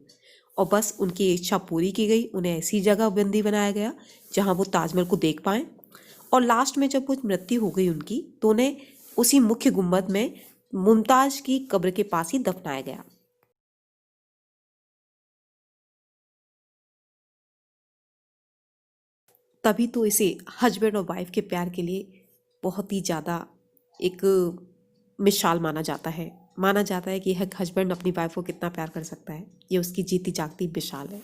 और बस उनकी इच्छा पूरी की गई, उन्हें ऐसी जगह बंदी बनाया गया जहां वो ताजमहल को देख पाएं। और लास्ट में जब वो मृत्यु हो गई उनकी, तो उन्हें उसी मुख्य गुंबद में मुमताज की कब्र के पास ही दफनाया गया। तभी तो इसे हस्बैंड और वाइफ के प्यार के लिए बहुत ही ज़्यादा एक मिसाल माना जाता है। माना जाता है कि एक हस्बैंड अपनी वाइफ को कितना प्यार कर सकता है, ये उसकी जीती जागती मिसाल है।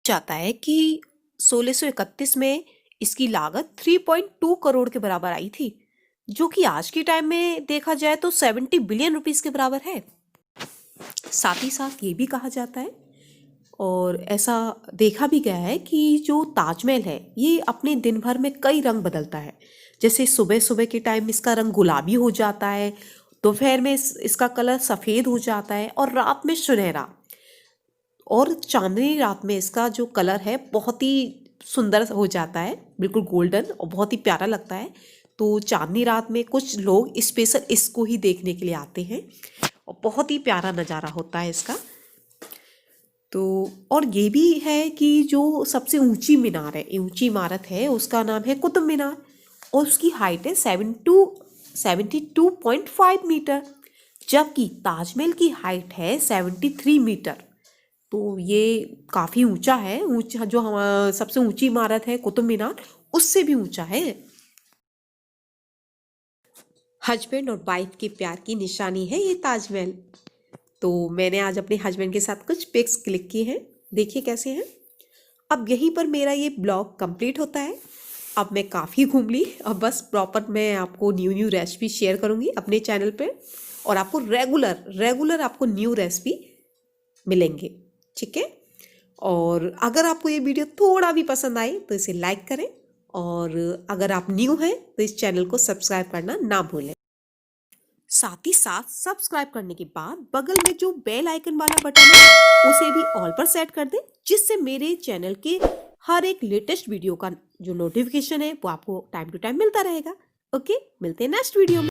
जाता है कि 1631 में इसकी लागत 3.2 करोड़ के बराबर आई थी, जो कि आज के टाइम में देखा जाए तो 70 बिलियन रुपीस के बराबर है। साथ ही साथ ये भी कहा जाता है और ऐसा देखा भी गया है कि जो ताजमहल है ये अपने दिन भर में कई रंग बदलता है। जैसे सुबह सुबह के टाइम इसका रंग गुलाबी हो जाता है, दोपहर में इसका कलर सफ़ेद हो जाता है और रात में सुनहरा, और चांदनी रात में इसका जो कलर है बहुत ही सुंदर हो जाता है, बिल्कुल गोल्डन और बहुत ही प्यारा लगता है। तो चांदनी रात में कुछ लोग स्पेशल इसको ही देखने के लिए आते हैं और बहुत ही प्यारा नज़ारा होता है इसका। तो और ये भी है कि जो सबसे ऊंची मीनार है, ऊंची इमारत है, उसका नाम है कुतुब मीनार और उसकी हाइट है 72.5 मीटर, जबकि ताजमहल की हाइट है 73 मीटर। तो ये काफ़ी ऊंचा है। ऊंचा जो हम सबसे ऊंची इमारत है कुतुब मीनार, उससे भी ऊंचा है। हस्बैंड और वाइफ के प्यार की निशानी है ये ताजमहल। तो मैंने आज अपने हस्बैंड के साथ कुछ पिक्स क्लिक किए हैं, देखिए कैसे हैं। अब यहीं पर मेरा ये ब्लॉग कंप्लीट होता है। अब मैं काफ़ी घूम ली, अब बस प्रॉपर मैं आपको न्यू रेसिपी शेयर करूँगी अपने चैनल पे और आपको रेगुलर आपको न्यू रेसिपी मिलेंगे, ठीक है। और अगर आपको ये वीडियो थोड़ा भी पसंद आए तो इसे लाइक करें और अगर आप न्यू हैं तो इस चैनल को सब्सक्राइब करना ना भूलें। साथ ही साथ सब्सक्राइब करने के बाद बगल में जो बेल आइकन वाला बटन है उसे भी ऑल पर सेट कर दें, जिससे मेरे चैनल के हर एक लेटेस्ट वीडियो का जो नोटिफिकेशन है वो आपको टाइम टू टाइम मिलता रहेगा। ओके, मिलते हैं नेक्स्ट वीडियो में।